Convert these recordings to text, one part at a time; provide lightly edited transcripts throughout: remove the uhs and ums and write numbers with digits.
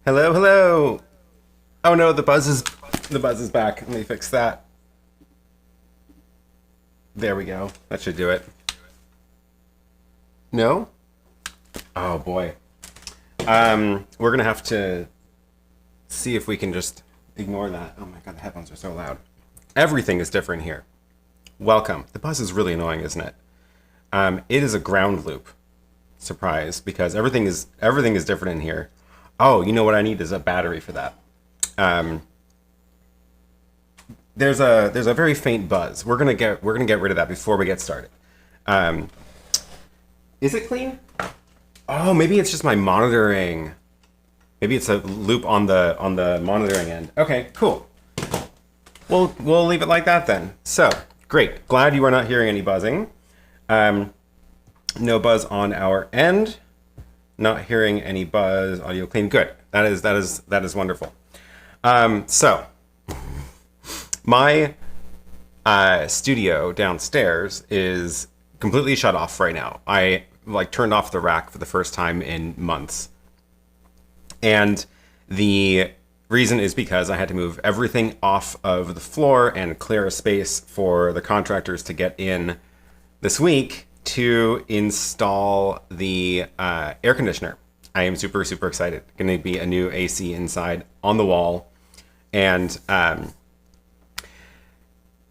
Hello, hello. Oh no, the buzz is back. Let me fix that. There we go. That should do it. No? Oh boy. We're gonna have to see if we can just ignore that. Oh my god, the headphones are so loud. Everything is different here. Welcome. The buzz is really annoying, isn't it? It is a ground loop. Surprise, because everything is different in here. Oh, you know what I need is a battery for that. There's a very faint buzz. We're gonna get rid of that before we get started. Is it clean? Oh, maybe it's just my monitoring. Maybe it's a loop on the monitoring end. Okay, cool. We'll leave it like that then. So great. Glad you are not hearing any buzzing. No buzz on our end. Not hearing any buzz. Audio clean. Good. That is wonderful. So my studio downstairs is completely shut off right now. I turned off the rack for the first time in months. And the reason is because I had to move everything off of the floor and clear a space for the contractors to get in this week to install the air conditioner. I am super, super excited. Going to be a new AC inside on the wall. And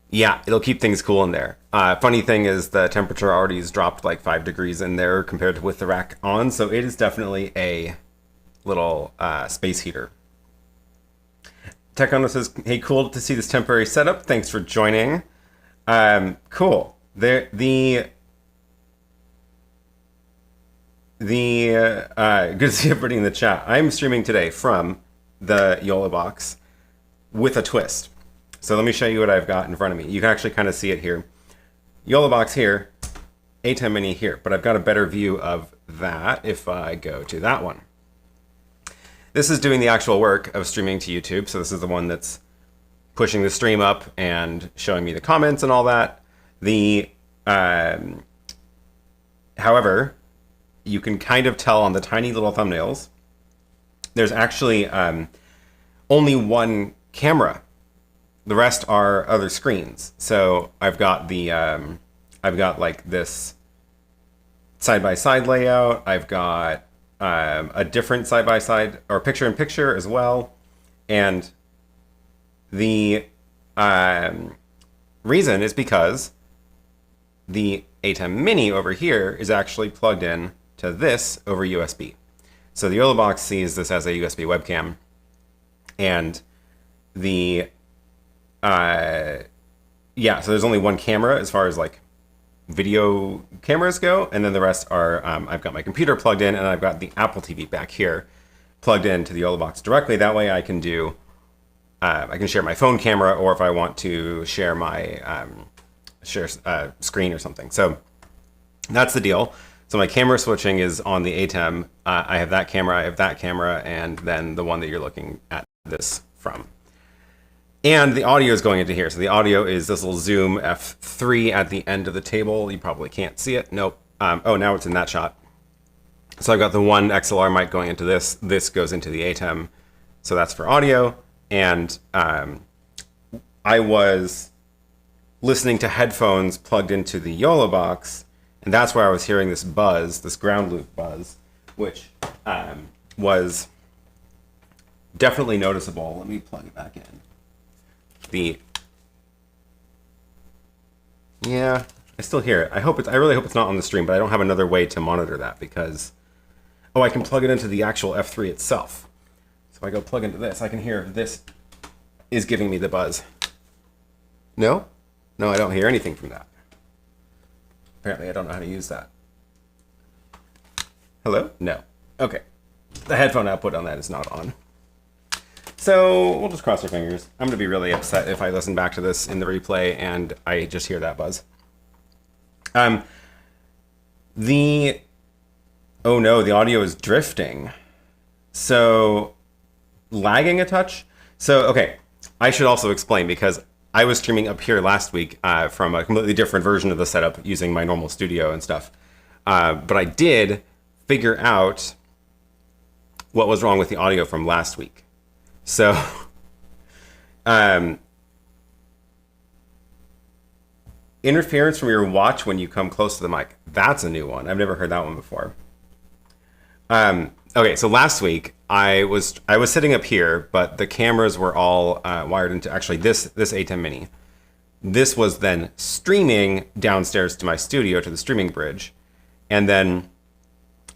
yeah, it'll keep things cool in there. Funny thing is the temperature already has dropped like 5 degrees in there compared to with the rack on. So it is definitely a little space heater. Techono says, hey, cool to see this temporary setup. Thanks for joining. Cool. Good to see everybody in the chat. I'm streaming today from the YoloBox with a twist. So let me show you what I've got in front of me. You can actually kind of see it here. YoloBox here, ATEM Mini here, but I've got a better view of that if I go to that one. This is doing the actual work of streaming to YouTube, so this is the one that's pushing the stream up and showing me the comments and all that. However, you can kind of tell on the tiny little thumbnails, there's actually only one camera. The rest are other screens. So I've got the I've got like this side-by-side layout. I've got a different side-by-side or picture-in-picture as well. And the reason is because the ATEM Mini over here is actually plugged in to this over USB. So the YoloBox sees this as a USB webcam, and the yeah, so there's only one camera as far as like video cameras go, and then the rest are I've got my computer plugged in, and I've got the Apple TV back here plugged into the YoloBox directly. That way I can do I can share my phone camera, or if I want to share my screen or something. So that's the deal. So my camera switching is on the ATEM. I have that camera, and then the one that you're looking at this from. And the audio is going into here. So the audio is this little Zoom F3 at the end of the table. You probably can't see it. Nope. Oh, now it's in that shot. So I've got the one XLR mic going into this. This goes into the ATEM. So that's for audio. And I was listening to headphones plugged into the YoloBox, and that's where I was hearing this buzz, this ground loop buzz, which was definitely noticeable. Let me plug it back in. Yeah, I still hear it. I really hope it's not on the stream, but I don't have another way to monitor that because, oh, I can plug it into the actual F3 itself. So if I go plug into this, I can hear this is giving me the buzz. No? No, I don't hear anything from that. Apparently, I don't know how to use that. Hello? No. Okay. The headphone output on that is not on. So we'll just cross our fingers. I'm going to be really upset if I listen back to this in the replay and I just hear that buzz. Oh no, the audio is drifting. So lagging a touch. So, okay, I should also explain because I was streaming up here last week from a completely different version of the setup using my normal studio and stuff. But I did figure out what was wrong with the audio from last week. So, interference from your watch when you come close to the mic. That's a new one. I've never heard that one before. Okay, so last week I was sitting up here, but the cameras were all wired into actually this ATEM Mini. This was then streaming downstairs to my studio to the streaming bridge, and then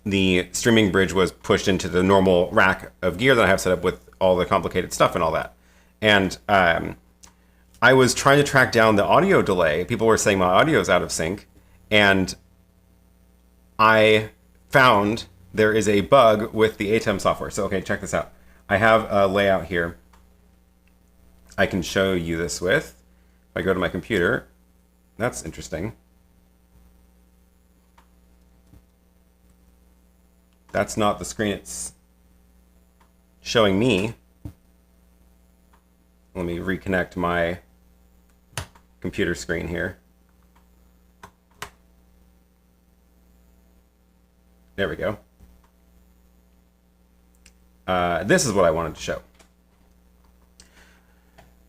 the streaming bridge was pushed into the normal rack of gear that I have set up with all the complicated stuff and all that. And I was trying to track down the audio delay. People were saying my audio is out of sync, and I found there is a bug with the ATEM software. So, okay, check this out. I have a layout here I can show you this with. If I go to my computer, that's interesting. That's not the screen it's showing me. Let me reconnect my computer screen here. There we go. This is what I wanted to show.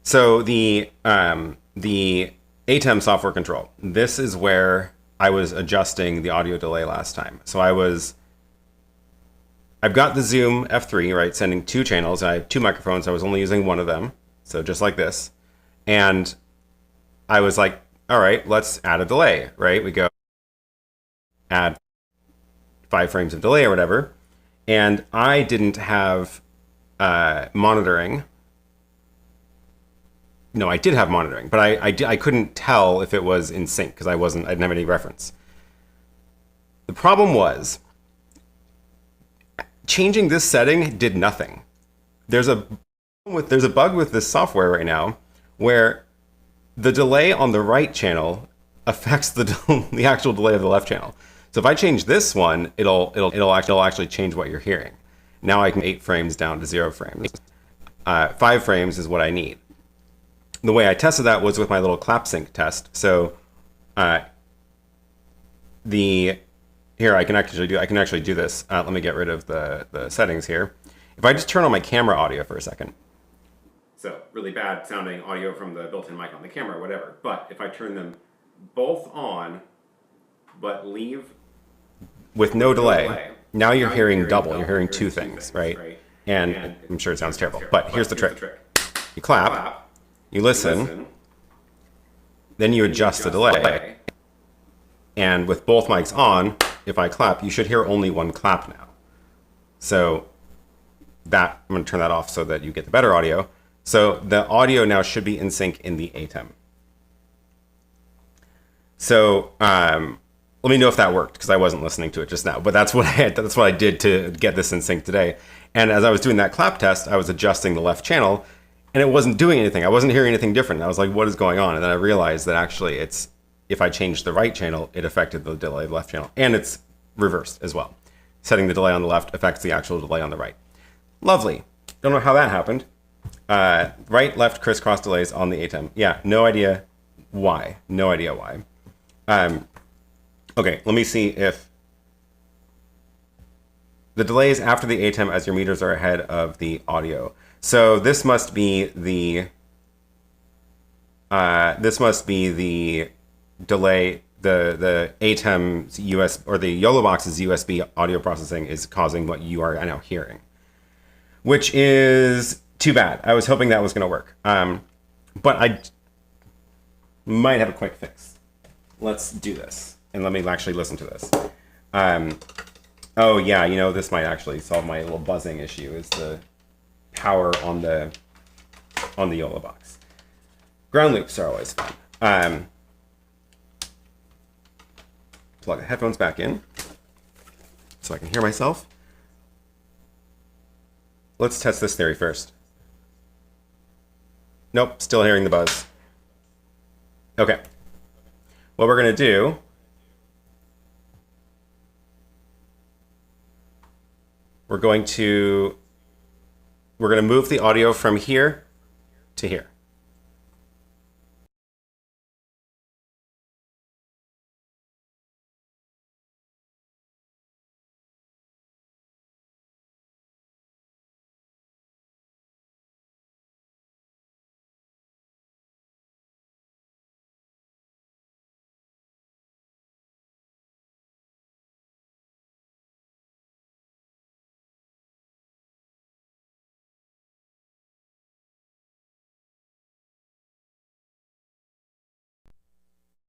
So the ATEM software control. This is where I was adjusting the audio delay last time. So I've got the Zoom F3, right, sending 2 channels. I have 2 microphones. I was only using one of them. So just like this. And I was like, all right, let's add a delay, right? We go add 5 frames of delay or whatever. And I didn't have monitoring. No, I did have monitoring, but I couldn't tell if it was in sync because I didn't have any reference. The problem was changing this setting did nothing. There's a bug with this software right now where the delay on the right channel affects the actual delay of the left channel. So if I change this one, it'll actually change what you're hearing. Now I can 8 frames down to 0 frames. 5 frames is what I need. The way I tested that was with my little clap sync test. So here I can actually do this. Let me get rid of the settings here. If I just turn on my camera audio for a second. So really bad sounding audio from the built-in mic on the camera, whatever. But if I turn them both on, but leave with no delay, now you're hearing double. You're hearing two things, right? And I'm sure it sounds terrible, but here's the trick. You clap, you listen, then you adjust the delay. And with both mics on, if I clap, you should hear only one clap now. So that, I'm going to turn that off so that you get the better audio. So the audio now should be in sync in the ATEM. So let me know if that worked, because I wasn't listening to it just now. But that's what I did to get this in sync today. And as I was doing that clap test, I was adjusting the left channel, and it wasn't doing anything. I wasn't hearing anything different. I was like, what is going on? And then I realized that actually it's, if I changed the right channel, it affected the delay of the left channel. And it's reversed as well. Setting the delay on the left affects the actual delay on the right. Lovely. Don't know how that happened. Right, left, crisscross delays on the ATEM. Yeah, no idea why. No idea why. Okay, let me see if the delays after the ATEM as your meters are ahead of the audio. So this must be the delay, the ATEM's US or the YoloBox's USB audio processing is causing what you are now hearing, which is too bad. I was hoping that was going to work, but I might have a quick fix. Let's do this, and let me actually listen to this. Oh yeah, you know, this might actually solve my little buzzing issue. Is the power on the YoloBox. Ground loops are always fun. Plug the headphones back in so I can hear myself. Let's test this theory first. Nope, still hearing the buzz. Okay. What we're going to do, we're going to move the audio from here to here.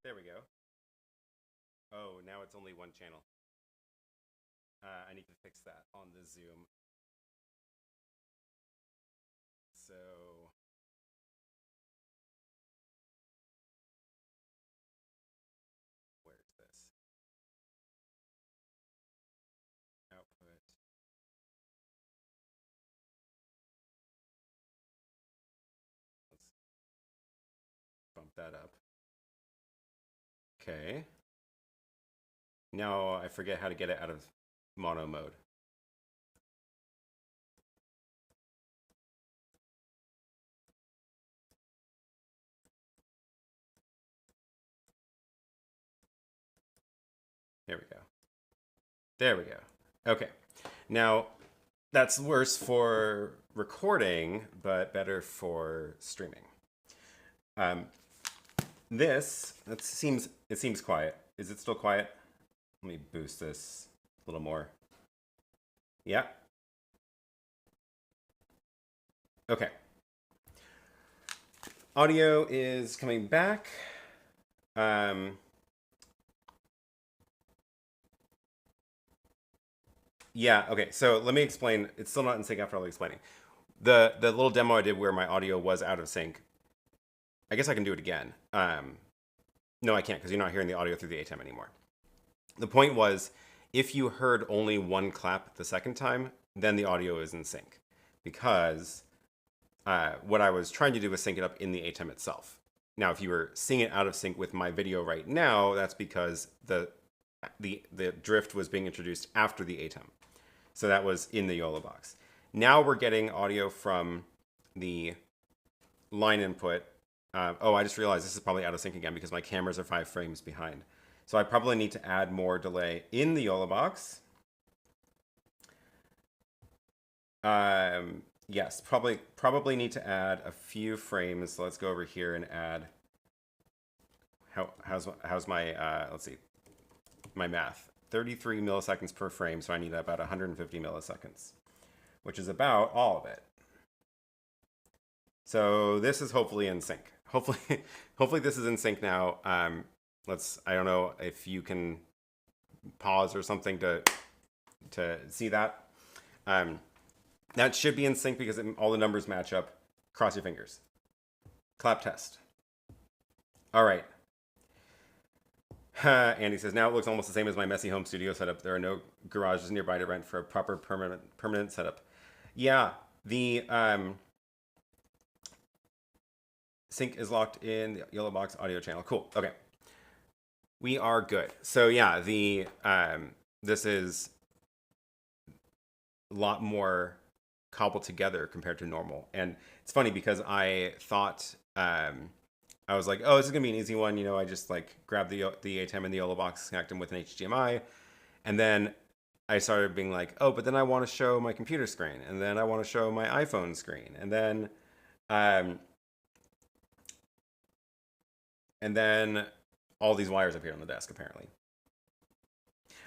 There we go. Oh, now it's only one channel. I need to fix that on the Zoom. So where's this? Output. Let's bump that up. Okay. Now I forget how to get it out of mono mode. There we go. There we go. Okay. Now, that's worse for recording, but better for streaming. It seems quiet. Is it still quiet? Let me boost this a little more. Yeah. Okay. Audio is coming back. Yeah, okay, so let me explain. It's still not in sync after all the explaining. The little demo I did where my audio was out of sync, I guess I can do it again. No, I can't, because you're not hearing the audio through the ATEM anymore. The point was, if you heard only one clap the second time, then the audio is in sync. Because what I was trying to do was sync it up in the ATEM itself. Now, if you were seeing it out of sync with my video right now, that's because the drift was being introduced after the ATEM. So that was in the YoloBox. Now we're getting audio from the line input. Oh, I just realized this is probably out of sync again because my cameras are 5 frames behind. So I probably need to add more delay in the YoloBox. Yes, probably need to add a few frames. So let's go over here and add. How's my let's see, my math. 33 milliseconds per frame, so I need about 150 milliseconds, which is about all of it. So this is hopefully in sync. Hopefully this is in sync now. I don't know if you can pause or something to see that. That should be in sync because all the numbers match up. Cross your fingers. Clap test. All right. Andy says, now it looks almost the same as my messy home studio setup. There are no garages nearby to rent for a proper permanent setup. Yeah, the sync is locked in the YoloBox audio channel. Cool. Okay. We are good. So yeah, this is a lot more cobbled together compared to normal. And it's funny because I thought I was like, oh, this is gonna be an easy one. You know, I just like grab the ATEM and the YoloBox, connect them with an HDMI, and then I started being like, oh, but then I want to show my computer screen, and then I want to show my iPhone screen, and then all these wires appeared on the desk apparently.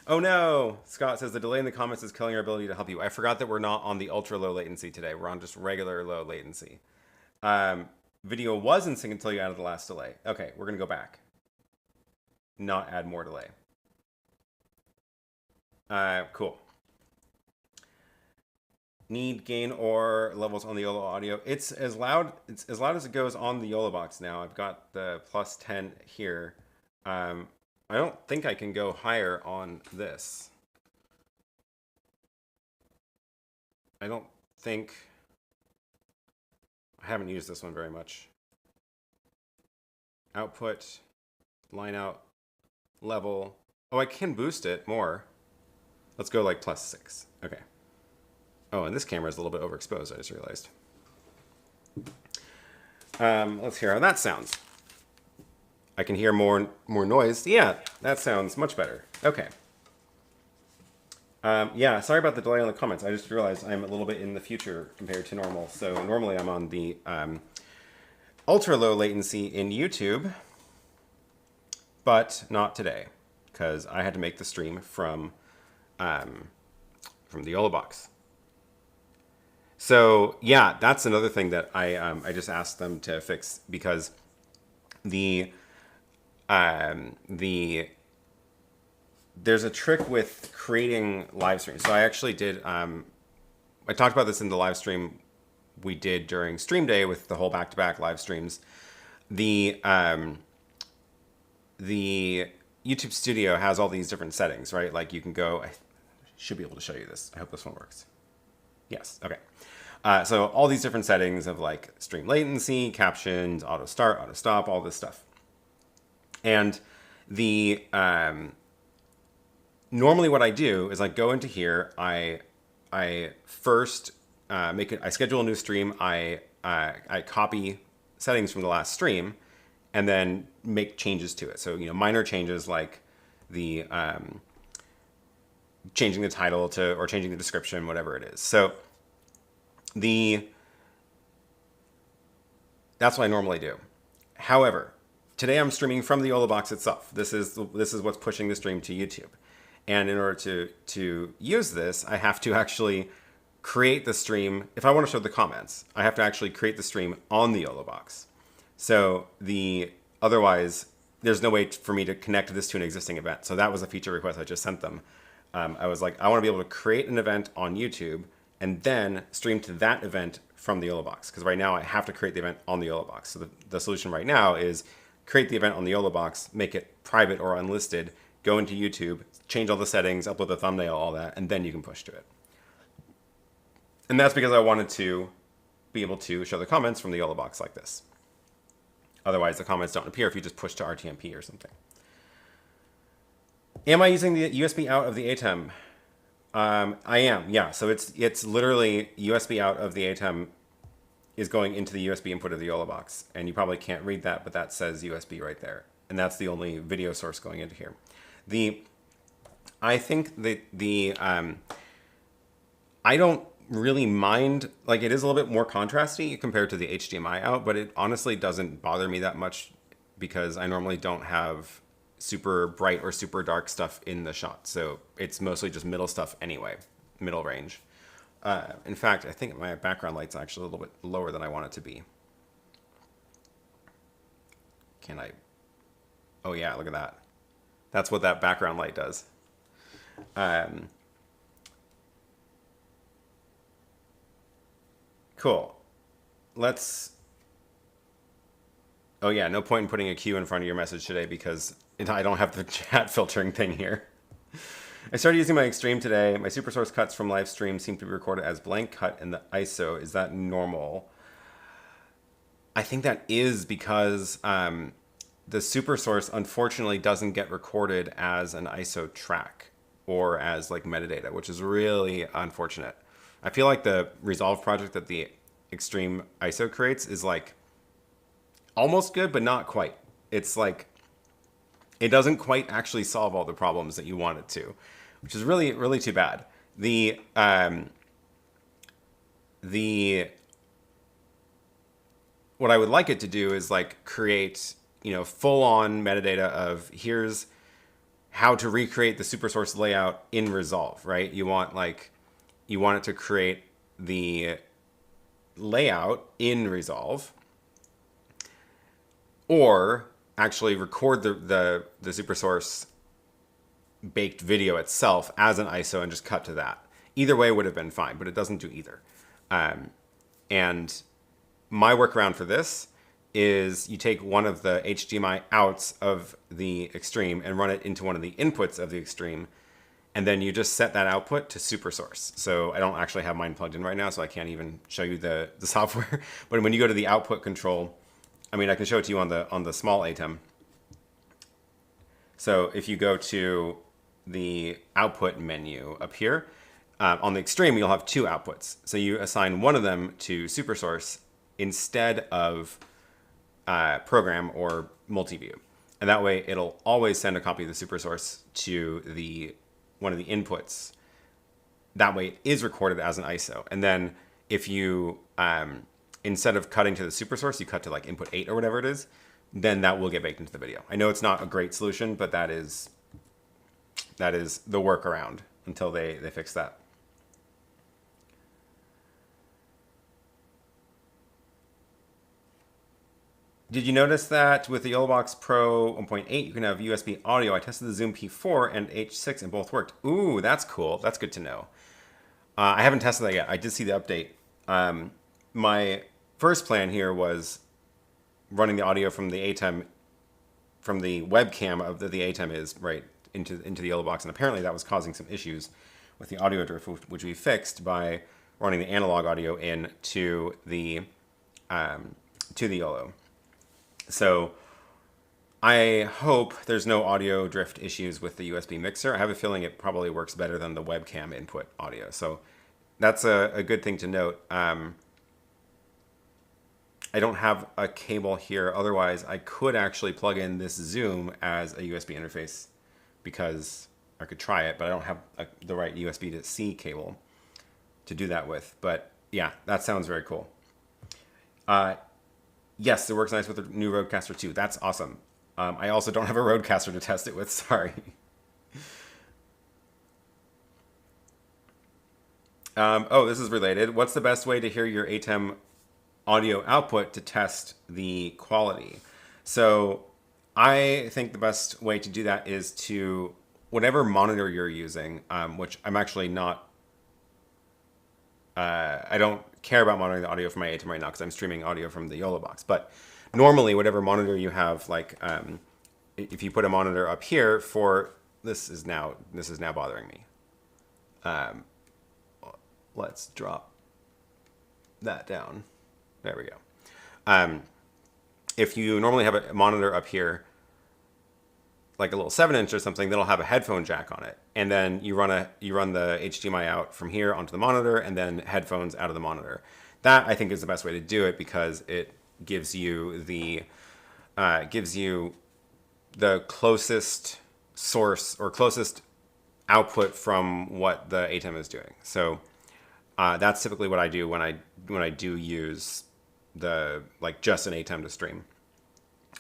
Oh no, Scott says the delay in the comments is killing our ability to help you. I forgot that we're not on the ultra low latency today. We're on just regular low latency. Video was in sync until you added the last delay. Okay, we're gonna go back. Not add more delay. Cool. Need gain or levels on the YOLO audio. It's as loud as it goes on the YoloBox now. I've got the plus 10 here. I don't think I can go higher on this. I don't think. I haven't used this one very much. Output, line out, level. Oh, I can boost it more. Let's go like plus 6. Okay. Oh, and this camera is a little bit overexposed, I just realized. Let's hear how that sounds. I can hear more noise. Yeah, that sounds much better. Okay. Yeah, sorry about the delay on the comments. I just realized I'm a little bit in the future compared to normal. So normally I'm on the ultra low latency in YouTube, but not today because I had to make the stream from the YoloBox. So yeah, that's another thing that I just asked them to fix because there's a trick with creating live streams. So I actually did, I talked about this in the live stream we did during stream day with the whole back-to-back live streams. The YouTube Studio has all these different settings, right? Like you can go, I should be able to show you this. I hope this one works. Yes, okay. So all these different settings of like stream latency, captions, auto start, auto stop, all this stuff. And the normally what I do is I go into here, I first I schedule a new stream, I copy settings from the last stream, and then make changes to it. So, you know, minor changes like the changing the title to, or changing the description, whatever it is. So that's what I normally do. However, today I'm streaming from the YoloBox itself. This is what's pushing the stream to YouTube. And in order to use this, I have to actually create the stream. If I want to show the comments, I have to actually create the stream on the YoloBox. So otherwise, there's no way for me to connect this to an existing event. So that was a feature request I just sent them. I was like, I want to be able to create an event on YouTube and then stream to that event from the YoloBox. Because right now I have to create the event on the YoloBox. So the solution right now is create the event on the YoloBox, make it private or unlisted, go into YouTube, change all the settings, upload the thumbnail, all that, and then you can push to it. And that's because I wanted to be able to show the comments from the YoloBox like this. Otherwise, the comments don't appear if you just push to RTMP or something. Am I using the USB out of the ATEM? I am, yeah. So it's literally USB out of the ATEM is going into the USB input of the YoloBox. And you probably can't read that, but that says USB right there. And that's the only video source going into here. I think that I don't really mind, like it is a little bit more contrasty compared to the HDMI out, but it honestly doesn't bother me that much because I normally don't have super bright or super dark stuff in the shot. So it's mostly just middle stuff anyway, middle range. In fact, I think my background light's actually a little bit lower than I want it to be. Can I? Oh yeah, look at that. That's what that background light does. Cool. Let's... Oh yeah, no point in putting a Q in front of your message today because I don't have the chat filtering thing here. I started using my Extreme today. My super source cuts from LiveStream seem to be recorded as blank cut in the ISO. Is that normal? I think that is because the super source unfortunately doesn't get recorded as an ISO track or as like metadata, which is really unfortunate. I feel like the Resolve project that the Extreme ISO creates is like almost good, but not quite. It's like, it doesn't quite actually solve all the problems that you want it to, which is really, really too bad. What I would like it to do is like create, you know, full on metadata of here's how to recreate the super source layout in Resolve, right? You want it to create the layout in Resolve or actually record the super source baked video itself as an ISO and just cut to that. Either way would have been fine, but it doesn't do either. And my workaround for this is you take one of the HDMI outs of the Extreme and run it into one of the inputs of the Extreme, and then you just set that output to super source. So I don't actually have mine plugged in right now, so I can't even show you the software. But when you go to the output control, I mean, I can show it to you on the small ATEM. So if you go to the output menu up here, on the Extreme, you'll have two outputs. So you assign one of them to super source instead of program or multi-view. And that way it'll always send a copy of the super source to one of the inputs. That way it is recorded as an ISO. And then if you, instead of cutting to the super source, you cut to like input 8 or whatever it is, then that will get baked into the video. I know it's not a great solution, but that is the workaround until they fix that. Did you notice that with the YoloBox Pro 1.8, you can have USB audio? I tested the Zoom P4 and H6 and both worked. Ooh, that's cool. That's good to know. I haven't tested that yet. I did see the update. My first plan here was running the audio from the ATEM, from the webcam of the ATEM is right into the YoloBox, and apparently that was causing some issues with the audio drift, which we fixed by running the analog audio in to the YOLO. So I hope there's no audio drift issues with the USB mixer. I have a feeling it probably works better than the webcam input audio. So that's a good thing to note. I don't have a cable here. Otherwise, I could actually plug in this Zoom as a USB interface because I could try it, but I don't have the right USB to C cable to do that with. But yeah, that sounds very cool. Yes, it works nice with the new Rodecaster too. That's awesome. I also don't have a Rodecaster to test it with. Sorry. Oh, this is related. What's the best way to hear your ATEM audio output to test the quality? So I think the best way to do that is to whatever monitor you're using, which I'm actually not. I don't care about monitoring the audio from my ATEM right now because I'm streaming audio from the YoloBox. But normally, whatever monitor you have, like if you put a monitor up here for this is now bothering me. Let's drop that down. There we go. if you normally have a monitor up here, like a little 7-inch or something, that'll have a headphone jack on it, and then you run the HDMI out from here onto the monitor, and then headphones out of the monitor. That I think is the best way to do it because it gives you the closest source or closest output from what the ATEM is doing. So that's typically what I do when I do use just an ATEM to stream.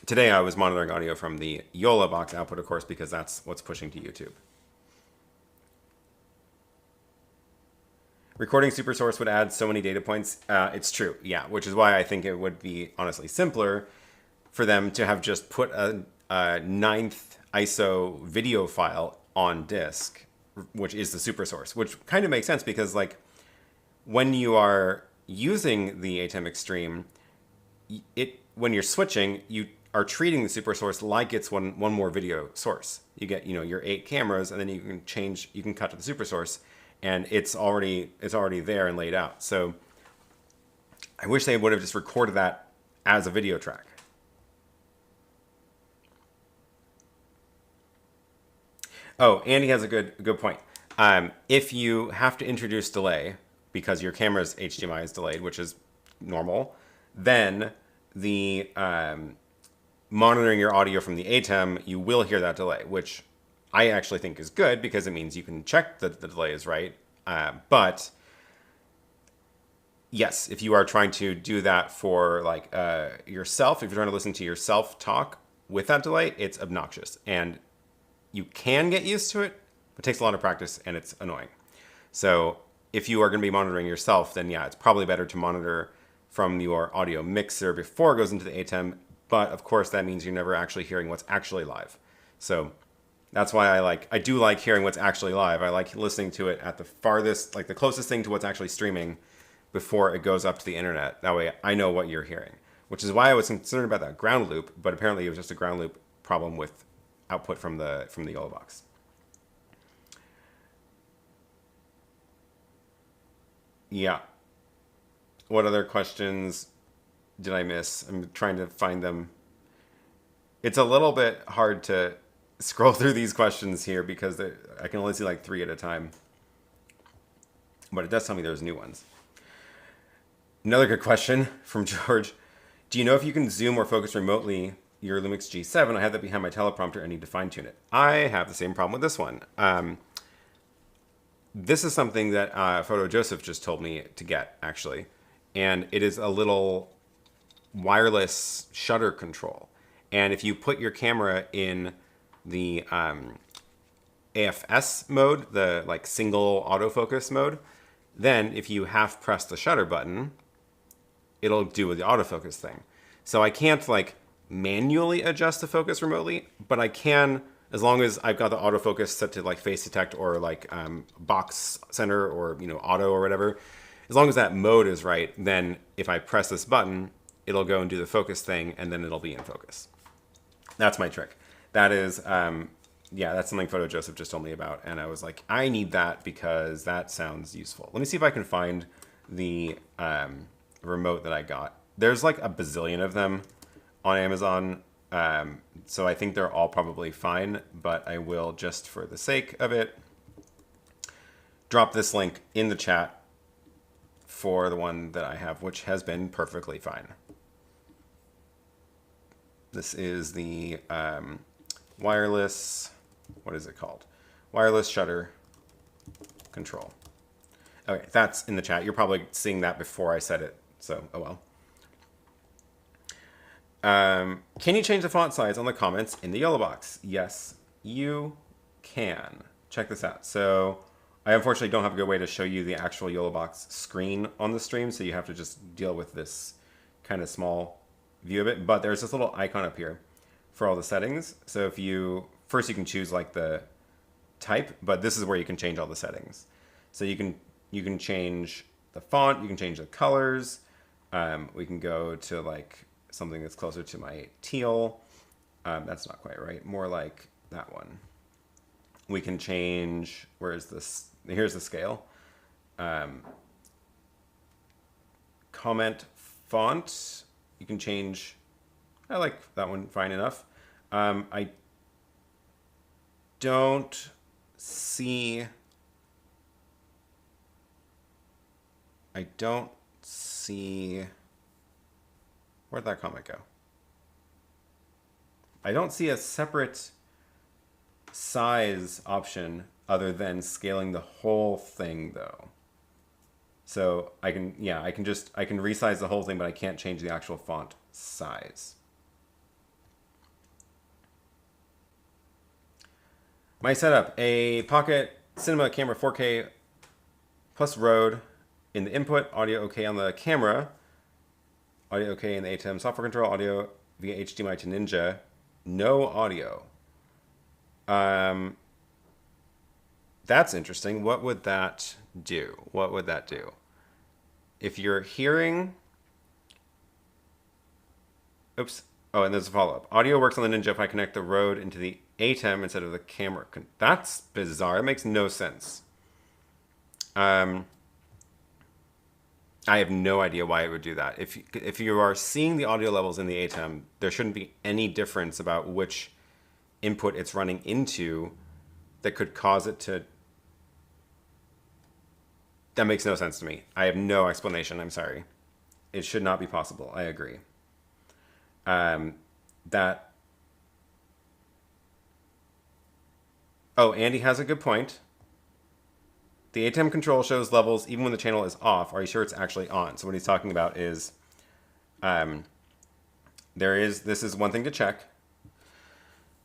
Today I was monitoring audio from the YoloBox output, of course, because that's what's pushing to YouTube. Recording SuperSource would add so many data points. It's true, yeah, which is why I think it would be honestly simpler for them to have just put a 9th ISO video file on disk, which is the SuperSource, which kind of makes sense because when you are using the ATEM Extreme, when you're switching, you are treating the SuperSource like it's one more video source. You get your 8 cameras, and then you can cut to the SuperSource, and it's already there and laid out. So I wish they would have just recorded that as a video track. Oh, Andy has a good point. If you have to introduce delay because your camera's HDMI is delayed, which is normal, then the monitoring your audio from the ATEM, you will hear that delay, which I actually think is good because it means you can check that the delay is right. But yes, if you are trying to do that for yourself, if you're trying to listen to yourself talk with that delay, it's obnoxious. And you can get used to it, but it takes a lot of practice and it's annoying. So if you are going to be monitoring yourself, then yeah, it's probably better to monitor from your audio mixer before it goes into the ATEM. But of course, that means you're never actually hearing what's actually live. So that's why I do like hearing what's actually live. I like listening to it at the farthest, the closest thing to what's actually streaming before it goes up to the internet. That way I know what you're hearing, which is why I was concerned about that ground loop, but apparently it was just a ground loop problem with output from the YoloBox. Yeah. What other questions did I miss? I'm trying to find them. It's a little bit hard to scroll through these questions here because I can only see 3 at a time. But it does tell me there's new ones. Another good question from George. Do you know if you can zoom or focus remotely your Lumix G7? I have that behind my teleprompter. I need to fine tune it. I have the same problem with this one. This is something that Photo Joseph just told me to get, actually. And it is a little wireless shutter control. And if you put your camera in the AFS mode, the single autofocus mode, then if you half press the shutter button, it'll do the autofocus thing. So I can't manually adjust the focus remotely, but I can, as long as I've got the autofocus set to face detect or box center or auto or whatever. As long as that mode is right, then if I press this button, it'll go and do the focus thing, and then it'll be in focus. That's my trick. That is, yeah, that's something Photo Joseph just told me about, and I was like, I need that because that sounds useful. Let me see if I can find the remote that I got. There's a bazillion of them on Amazon, so I think they're all probably fine, but I will, just for the sake of it, drop this link in the chat for the one that I have, which has been perfectly fine. This is the wireless, what is it called? Wireless shutter control. Okay, that's in the chat. You're probably seeing that before I said it, so oh well. Can you change the font size on the comments in the YoloBox? Yes, you can. Check this out. So I unfortunately don't have a good way to show you the actual YoloBox screen on the stream, so you have to just deal with this kind of small view of it. But there's this little icon up here for all the settings. So if you, first you can choose the type, but this is where you can change all the settings. So you can change the font, you can change the colors. We can go to something that's closer to my teal. That's not quite right. More like that one. We can change, where is this? Here's the scale. Comment font. You can change I like that one fine enough. I don't see... Where'd that comment go? I don't see a separate size option other than scaling the whole thing though. So I can resize the whole thing, but I can't change the actual font size. My setup, a Pocket Cinema camera 4K plus Rode in the input, audio okay on the camera, audio okay in the ATEM software control, audio via HDMI to Ninja, no audio. That's interesting. What would that do? What would that do? If you're hearing... Oops. Oh, and there's a follow-up. Audio works on the Ninja if I connect the Rode into the ATEM instead of the camera. That's bizarre. It makes no sense. I have no idea why it would do that. If you are seeing the audio levels in the ATEM, there shouldn't be any difference about which input it's running into that could cause it to... That makes no sense to me. I have no explanation. I'm sorry. It should not be possible. I agree. Oh, Andy has a good point. The ATEM control shows levels even when the channel is off. Are you sure it's actually on? So what he's talking about is, this is one thing to check.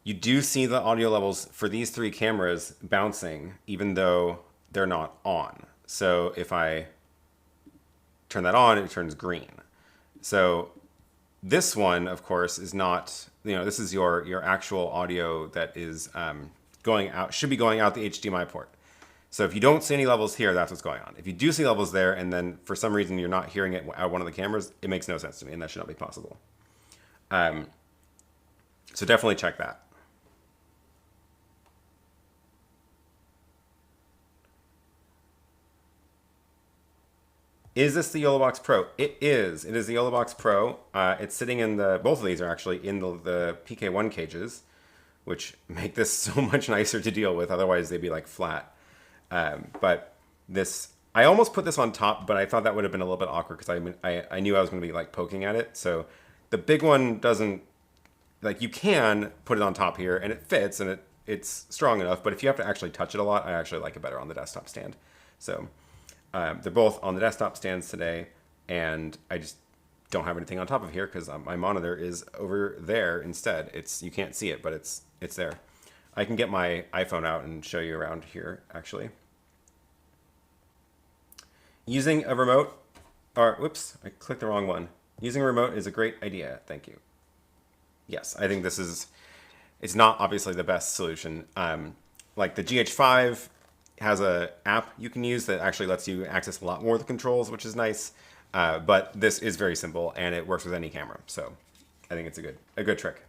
You do see the audio levels for these three cameras bouncing, even though they're not on. So if I turn that on, it turns green. So this one, of course, is not, this is your actual audio that is going out, should be going out the HDMI port. So if you don't see any levels here, that's what's going on. If you do see levels there, and then for some reason you're not hearing it out one of the cameras, it makes no sense to me, and that should not be possible. So definitely check that. Is this the YoloBox Pro? It is. It is the YoloBox Pro. It's sitting in both of these are actually in the PK1 cages, which make this so much nicer to deal with. Otherwise, they'd be like flat. But this, I almost put this on top, but I thought that would have been a little bit awkward because I knew I was going to be like poking at it. So the big one doesn't, like, you can put it on top here and it fits and it's strong enough. But if you have to actually touch it a lot, I actually like it better on the desktop stand. So they're both on the desktop stands today, and I just don't have anything on top of here because my monitor is over there instead. You can't see it, but it's there. I can get my iPhone out and show you around here, actually. Using a remote, whoops, I clicked the wrong one. Using a remote is a great idea. Thank you. Yes, I think it's not obviously the best solution. Like the GH5 has an app you can use that actually lets you access a lot more of the controls, which is nice. But this is very simple and it works with any camera. So I think it's a good trick.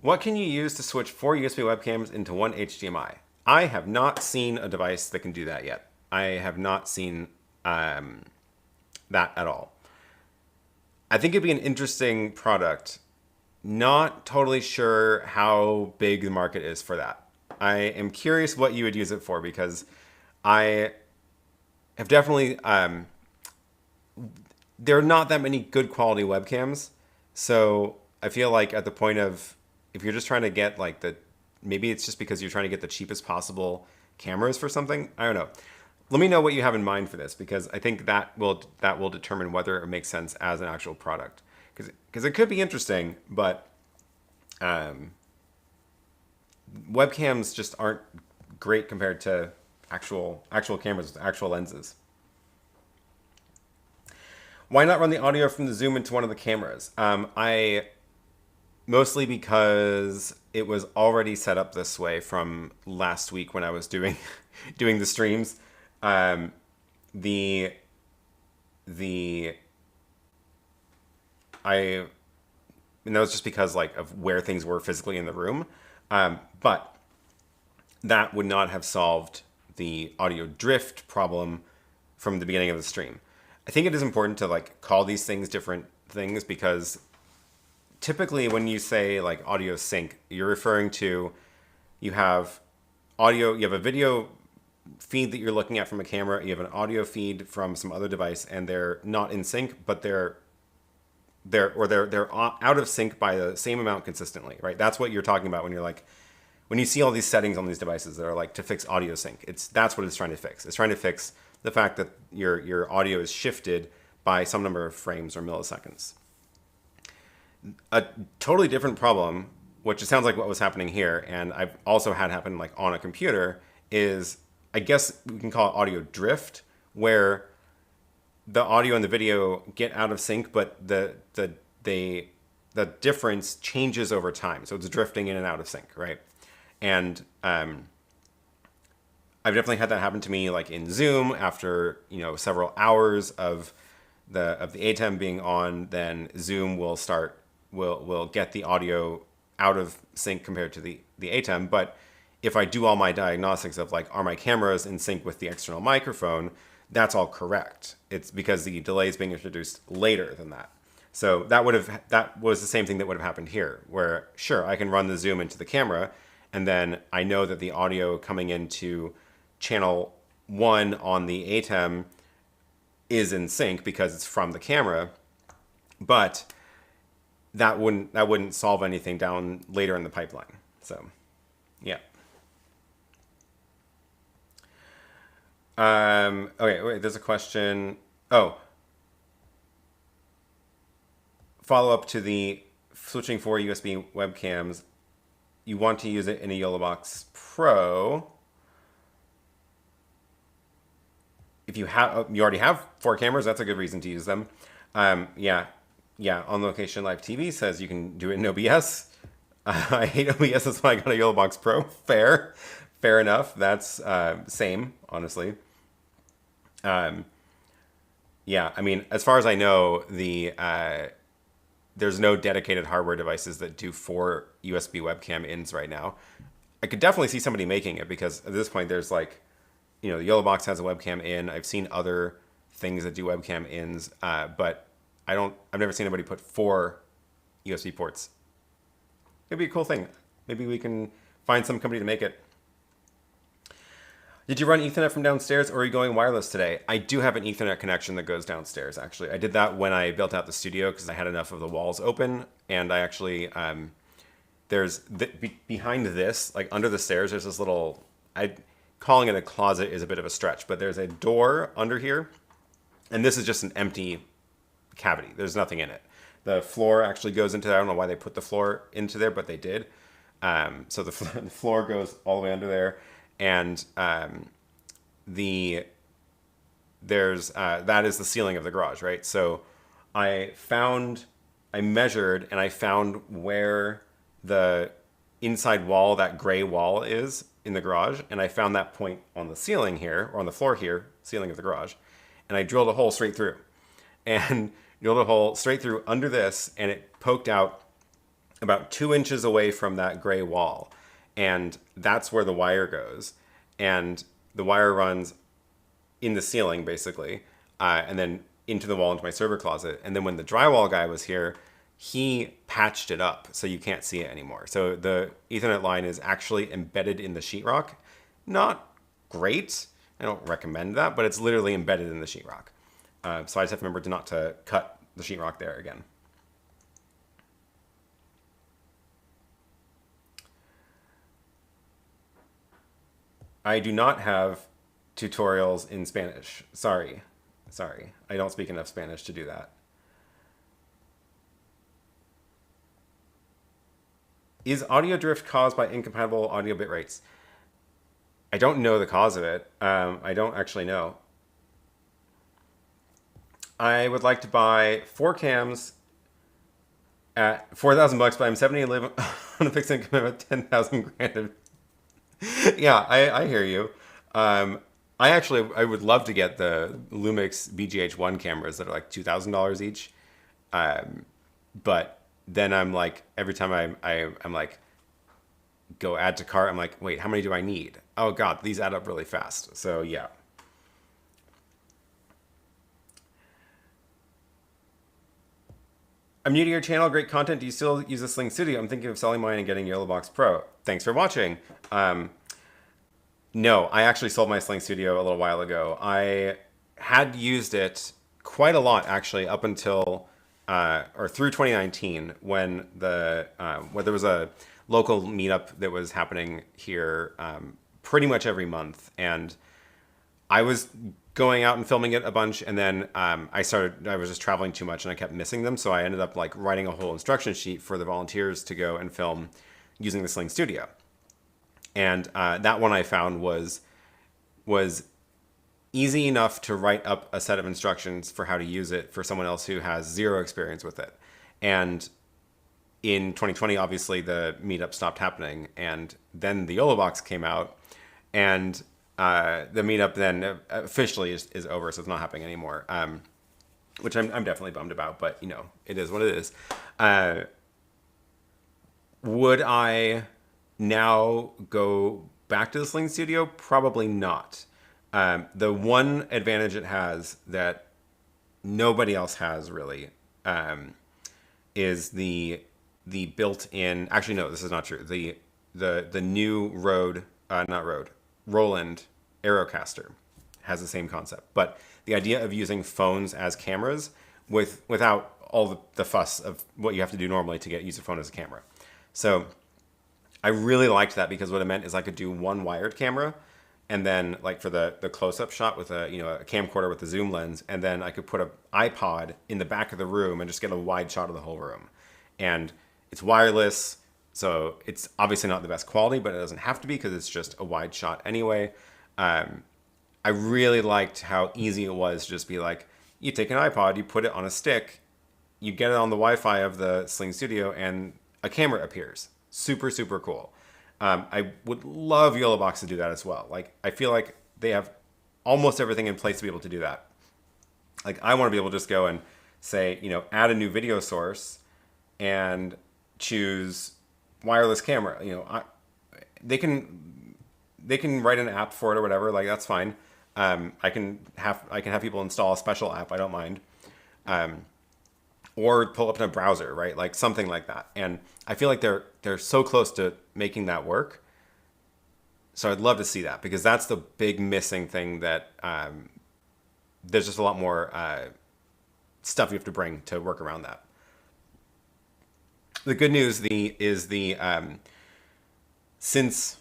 What can you use to switch 4 USB webcams into one HDMI? I have not seen a device that can do that yet. I have not seen that at all. I think it'd be an interesting product. Not totally sure how big the market is for that. I am curious what you would use it for because I have definitely... there are not that many good quality webcams. So I feel like at the point of... If you're just trying to get like maybe it's just because you're trying to get the cheapest possible cameras for something. I don't know. Let me know what you have in mind for this because I think that will determine whether it makes sense as an actual product. Because it could be interesting, but webcams just aren't great compared to actual cameras with actual lenses. Why not run the audio from the Zoom into one of the cameras? Mostly because it was already set up this way from last week when I was doing the streams. And that was just because of where things were physically in the room. But that would not have solved the audio drift problem from the beginning of the stream. I think it is important to like call these things different things, because typically when you say like audio sync, you're referring to, you have audio, you have a video feed that you're looking at from a camera, you have an audio feed from some other device, and they're not in sync, but they're out of sync by the same amount consistently, right? That's what you're talking about when you're like, when you see all these settings on these devices that are like to fix audio sync. That's what it's trying to fix. It's trying to fix the fact that your audio is shifted by some number of frames or milliseconds. A totally different problem, which it sounds like what was happening here, and I've also had happen like on a computer, is, I guess we can call it audio drift, where the audio and the video get out of sync, but the difference changes over time. So it's drifting in and out of sync, right? And I've definitely had that happen to me, like in Zoom, after several hours of the ATEM being on. Then Zoom will get the audio out of sync compared to the ATEM. But if I do all my diagnostics of like, are my cameras in sync with the external microphone, that's all correct. It's because the delay is being introduced later than that. So that was the same thing that would have happened here, where sure, I can run the Zoom into the camera, and then I know that the audio coming into channel 1 on the ATEM is in sync because it's from the camera, but that wouldn't solve anything down later in the pipeline. So, yeah. Okay, wait, there's a question. Oh, follow up to the switching for USB webcams. You want to use it in a YoloBox Pro. If you already have 4 cameras, that's a good reason to use them. Yeah, On Location Live TV says you can do it in OBS. I hate OBS, that's why I got a YoloBox Pro. Fair enough. That's same, honestly. Yeah, I mean, as far as I know, there's no dedicated hardware devices that do 4 USB webcam ins right now. I could definitely see somebody making it, because at this point there's like, the YoloBox has a webcam in. I've seen other things that do webcam ins, but I've never seen anybody put 4 USB ports. It'd be a cool thing. Maybe we can find some company to make it. Did you run Ethernet from downstairs, or are you going wireless today? I do have an Ethernet connection that goes downstairs, actually. I did that when I built out the studio because I had enough of the walls open. And I actually, behind this, like under the stairs, there's this little, calling it a closet is a bit of a stretch, but there's a door under here. And this is just an empty cavity. There's nothing in it. The floor actually goes into there. I don't know why they put the floor into there, but they did. So the floor goes all the way under there. And that is the ceiling of the garage, right? So I measured and I found where the inside wall, that gray wall is in the garage. And I found that point on the ceiling here, or on the floor here, ceiling of the garage. And I drilled a hole straight through. And drilled a hole straight through under this, and it poked out about 2 inches away from that gray wall. And that's where the wire goes. And the wire runs in the ceiling, basically, and then into the wall, into my server closet. And then when the drywall guy was here, he patched it up so you can't see it anymore. So the Ethernet line is actually embedded in the sheetrock. Not great. I don't recommend that, but it's literally embedded in the sheetrock. So I just have to remember not to cut the sheetrock there again. I do not have tutorials in Spanish. Sorry. I don't speak enough Spanish to do that. Is audio drift caused by incompatible audio bit rates? I don't know the cause of it. I don't actually know. I would like to buy 4 cams at $4,000, but I'm 70 and live on a fixed income of 10,000 granted. Yeah, I hear you. I would love to get the Lumix BGH1 cameras that are like $2,000 each. But then I'm like, every time I'm like, go add to cart, I'm like, wait, how many do I need? Oh God, these add up really fast. So yeah. I'm new to your channel. Great content. Do you still use a SlingStudio? I'm thinking of selling mine and getting YoloBox Pro. Thanks for watching. No, I actually sold my SlingStudio a little while ago. I had used it quite a lot, actually, up until or through 2019 when there was a local meetup that was happening here pretty much every month, and I was going out and filming it a bunch, and then I was just traveling too much and I kept missing them, so I ended up like writing a whole instruction sheet for the volunteers to go and film using the SlingStudio. And that one I found was easy enough to write up a set of instructions for how to use it for someone else who has zero experience with it. And in 2020, obviously, the meetup stopped happening, and then the YoloBox came out, and the meetup then officially is over, so it's not happening anymore, which I'm definitely bummed about, but, you know, it is what it is. Would I now go back to the SlingStudio? Probably not. The one advantage it has that nobody else has really is the built-in. Actually, no, this is not true. The new Roland Aerocaster has the same concept, but the idea of using phones as cameras without all the fuss of what you have to do normally to use a phone as a camera. So I really liked that because what it meant is I could do one wired camera, and then like for the close-up shot with a camcorder with the zoom lens, and then I could put an iPod in the back of the room and just get a wide shot of the whole room. And it's wireless, so it's obviously not the best quality, but it doesn't have to be because it's just a wide shot anyway. I really liked how easy it was to just be like, you take an iPod, you put it on a stick, you get it on the Wi-Fi of the SlingStudio, and a camera appears. Super, super cool. I would love YoloBox to do that as well. Like, I feel like they have almost everything in place to be able to do that. Like, I want to be able to just go and say, add a new video source and choose wireless camera. They can write an app for it or whatever. Like, that's fine. I can have people install a special app. I don't mind. Or pull up in a browser, right? Like something like that. And I feel like they're so close to making that work. So I'd love to see that, because that's the big missing thing that there's just a lot more stuff you have to bring to work around that. The good news is since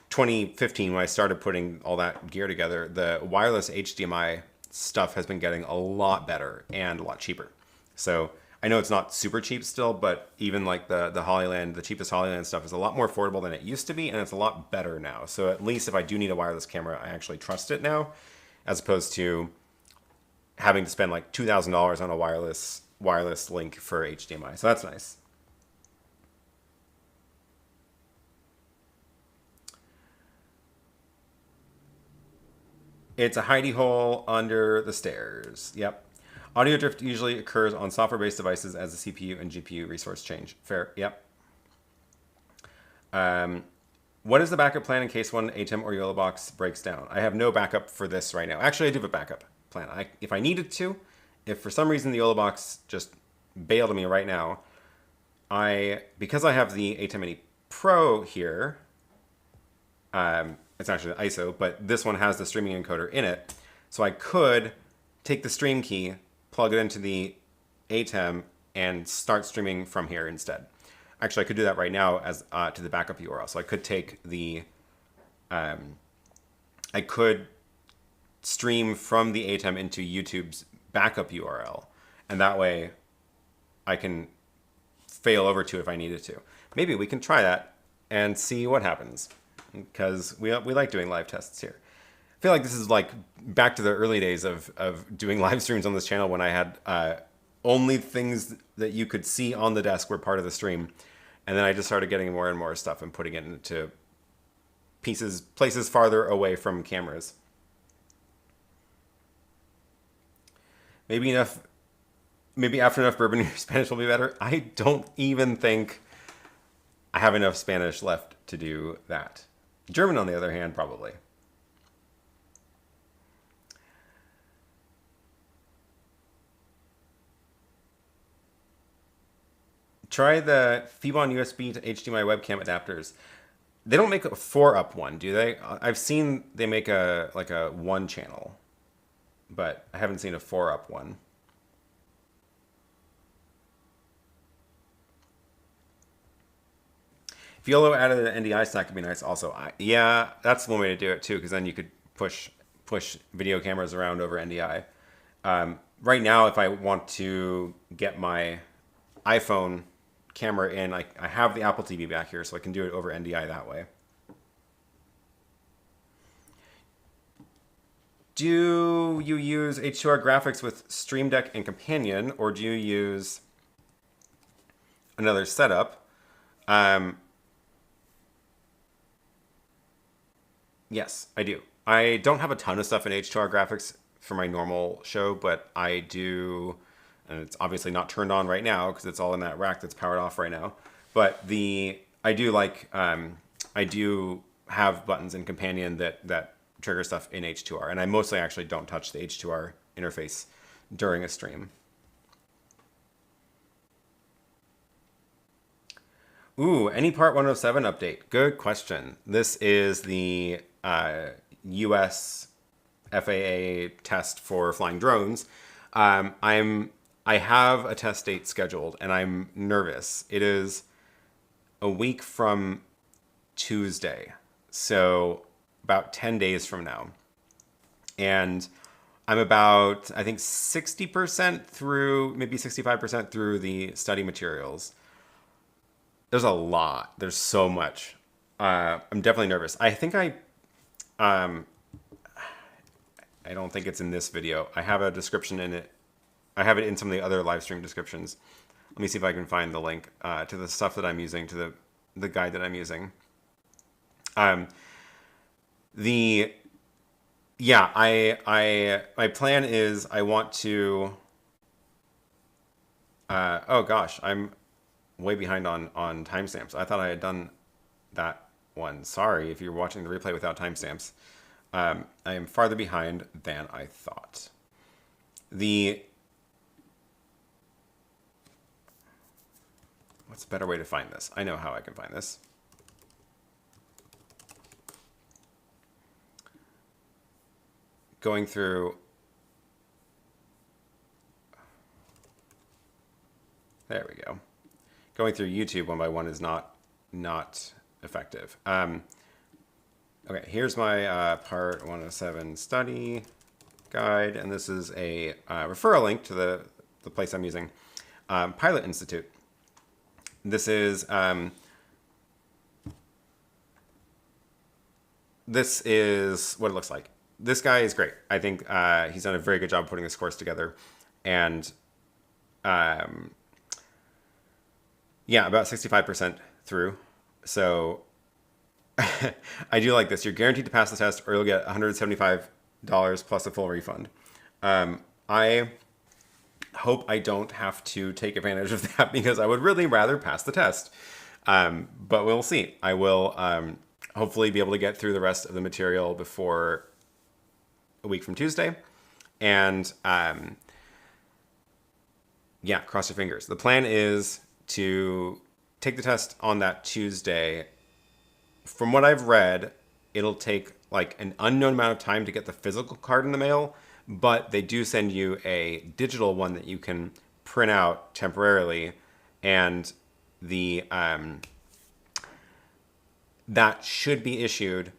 2015, when I started putting all that gear together, the wireless HDMI stuff has been getting a lot better and a lot cheaper. So I know it's not super cheap still, but even like the Hollyland, the cheapest Hollyland stuff is a lot more affordable than it used to be, and it's a lot better now. So at least if I do need a wireless camera, I actually trust it now, as opposed to having to spend like $2,000 on a wireless link for HDMI. So that's nice. It's a hidey hole under the stairs. Yep. Audio drift usually occurs on software-based devices as the CPU and GPU resource change. Fair. Yep. What is the backup plan in case one ATEM or YoloBox breaks down? I have no backup for this right now. Actually, I do have a backup plan. If I needed to, if for some reason the YoloBox just bailed on me right now, because I have the ATEM Mini Pro here, it's actually the ISO, but this one has the streaming encoder in it. So I could take the stream key, plug it into the ATEM, and start streaming from here instead. Actually, I could do that right now as to the backup URL. So I could take the, I could stream from the ATEM into YouTube's backup URL, and that way I can fail over to it if I needed to. Maybe we can try that and see what happens, because we like doing live tests here. I feel like this is like back to the early days of doing live streams on this channel, when I had only things that you could see on the desk were part of the stream. And then I just started getting more and more stuff and putting it into places farther away from cameras. Maybe after enough bourbon, your Spanish will be better. I don't even think I have enough Spanish left to do that. German, on the other hand, probably. Try the Fibon USB to HDMI webcam adapters. They don't make a 4-up one, do they? I've seen they make a like a 1 channel, but I haven't seen a 4-up one. If YOLO added an NDI stack, would be nice. Also, yeah, that's one way to do it too, because then you could push video cameras around over NDI. Right now, if I want to get my iPhone camera in, I have the Apple TV back here, so I can do it over NDI that way. Do you use H2R graphics with Stream Deck and Companion, or do you use another setup? Yes, I do. I don't have a ton of stuff in H2R graphics for my normal show, but I do, and it's obviously not turned on right now because it's all in that rack that's powered off right now. But I do like, I do have buttons in Companion that trigger stuff in H2R, and I mostly actually don't touch the H2R interface during a stream. Ooh, any Part 107 update? Good question. This is the US FAA test for flying drones. I have a test date scheduled, and I'm nervous. It is a week from Tuesday, so about 10 days from now. And I'm about, I think, 60% through, maybe 65% through the study materials. There's a lot. There's so much. I'm definitely nervous. I think I don't think it's in this video. I have a description in it. I have it in some of the other live stream descriptions. Let me see if I can find the link to the stuff that I'm using, to the guide that I'm using. My plan is I want to. Oh gosh, I'm way behind on timestamps. I thought I had done that one. Sorry if you're watching the replay without timestamps. I am farther behind than I thought. What's a better way to find this? I know how I can find this. Going through. There we go. Going through YouTube one by one is not effective. Okay, here's my Part 107 study guide, and this is a referral link to the place I'm using, Pilot Institute. This is what it looks like. This guy is great. I think he's done a very good job putting this course together, and yeah, about 65% through. So I do like this. You're guaranteed to pass the test, or you'll get $175 plus a full refund. I hope I don't have to take advantage of that, because I would really rather pass the test. But we'll see. I will hopefully be able to get through the rest of the material before a week from Tuesday. And yeah, cross your fingers. The plan is to take the test on that Tuesday. From what I've read, it'll take like an unknown amount of time to get the physical card in the mail, but they do send you a digital one that you can print out temporarily, and that should be issued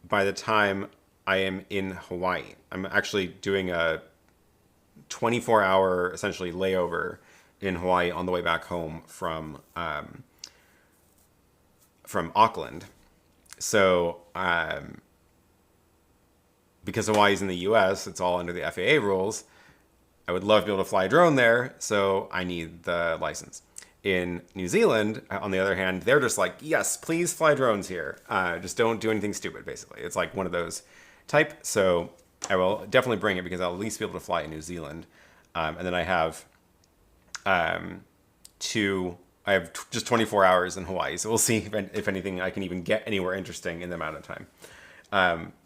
by the time I am in Hawaii. I'm actually doing a 24-hour essentially layover in Hawaii on the way back home from Auckland. So because Hawaii's in the US, it's all under the FAA rules. I would love to be able to fly a drone there, so I need the license. In New Zealand, on the other hand, they're just like, yes, please fly drones here. Just don't do anything stupid, basically. It's like one of those type. So I will definitely bring it, because I'll at least be able to fly in New Zealand. And then I have just 24 hours in Hawaii. So we'll see if anything I can even get anywhere interesting in the amount of time.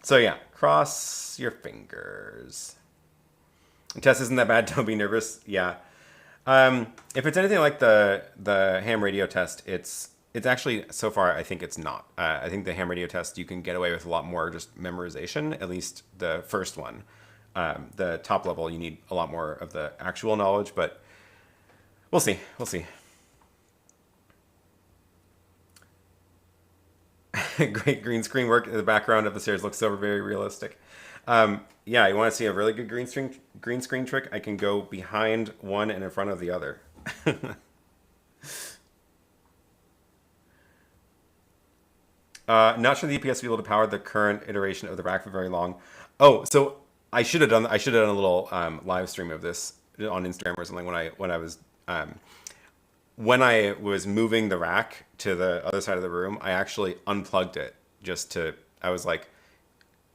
So yeah, cross your fingers. The test isn't that bad. Don't be nervous. Yeah. If it's anything like the ham radio test, it's actually so far I think it's not. I think the ham radio test you can get away with a lot more just memorization. At least the first one. The top level you need a lot more of the actual knowledge, but we'll see. We'll see. Great green screen work. The background of the stairs looks so very realistic. Yeah, you want to see a really good green screen trick? I can go behind one and in front of the other. Not sure the EPS will be able to power the current iteration of the rack for very long. Oh, so I should have done a little live stream of this on Instagram or something when I was moving the rack to the other side of the room. I actually unplugged it I was like,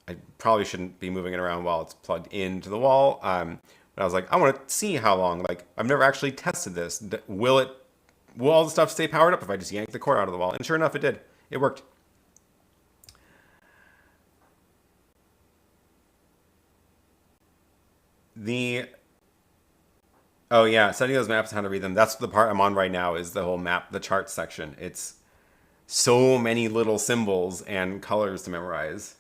I probably shouldn't be moving it around while it's plugged into the wall. But I was like, I want to see how long. Like, I've never actually tested this. Will all the stuff stay powered up if I just yank the cord out of the wall? And sure enough, it did. It worked. Oh yeah, studying those maps and how to read them. That's the part I'm on right now. Is the whole map, the chart section. It's so many little symbols and colors to memorize.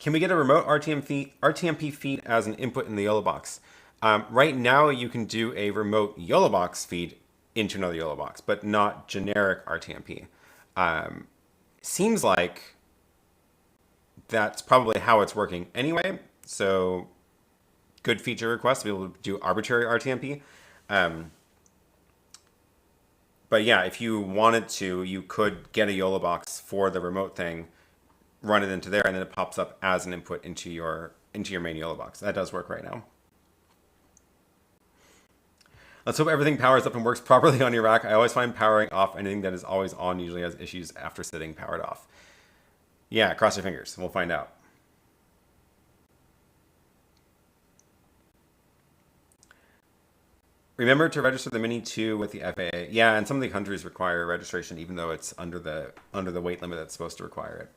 Can we get a remote RTMP feed as an input in the YoloBox? Right now, you can do a remote YoloBox feed into another YoloBox, but not generic RTMP. Seems like that's probably how it's working anyway. So good feature request to be able to do arbitrary RTMP. But yeah, if you wanted to, you could get a YoloBox for the remote thing, run it into there, and then it pops up as an input into your main YoloBox. That does work right now. Let's hope everything powers up and works properly on your rack. I always find powering off anything that is always on usually has issues after sitting powered off. Yeah, cross your fingers. We'll find out. Remember to register the Mini 2 with the FAA. Yeah, and some of the countries require registration even though it's under the weight limit that's supposed to require it.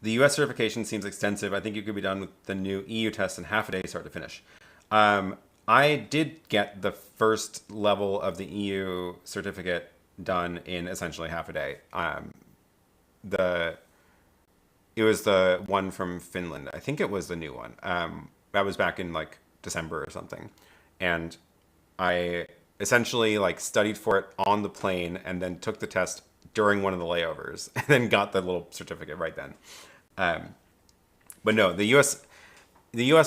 The US certification seems extensive. I think you could be done with the new EU test in half a day, start to finish. I did get the first level of the EU certificate done in essentially half a day. It was the one from Finland. I think it was the new one. That was back in like December or something, and I essentially like studied for it on the plane and then took the test during one of the layovers and then got the little certificate right then. But no, the US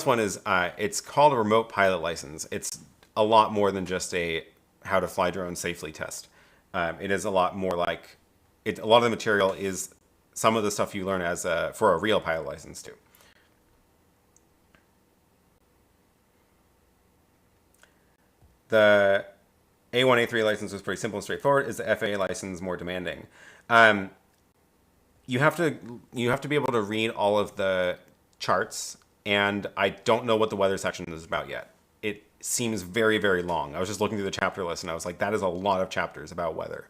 one is it's called a remote pilot license. It's a lot more than just a how to fly drone safely test. It is a lot more like a lot of the material is some of the stuff you learn as for a real pilot license too. The A1, A3 license was pretty simple and straightforward. Is the FAA license more demanding? You have to be able to read all of the charts, and I don't know what the weather section is about yet. It seems very, very long. I was just looking through the chapter list, and I was like, that is a lot of chapters about weather.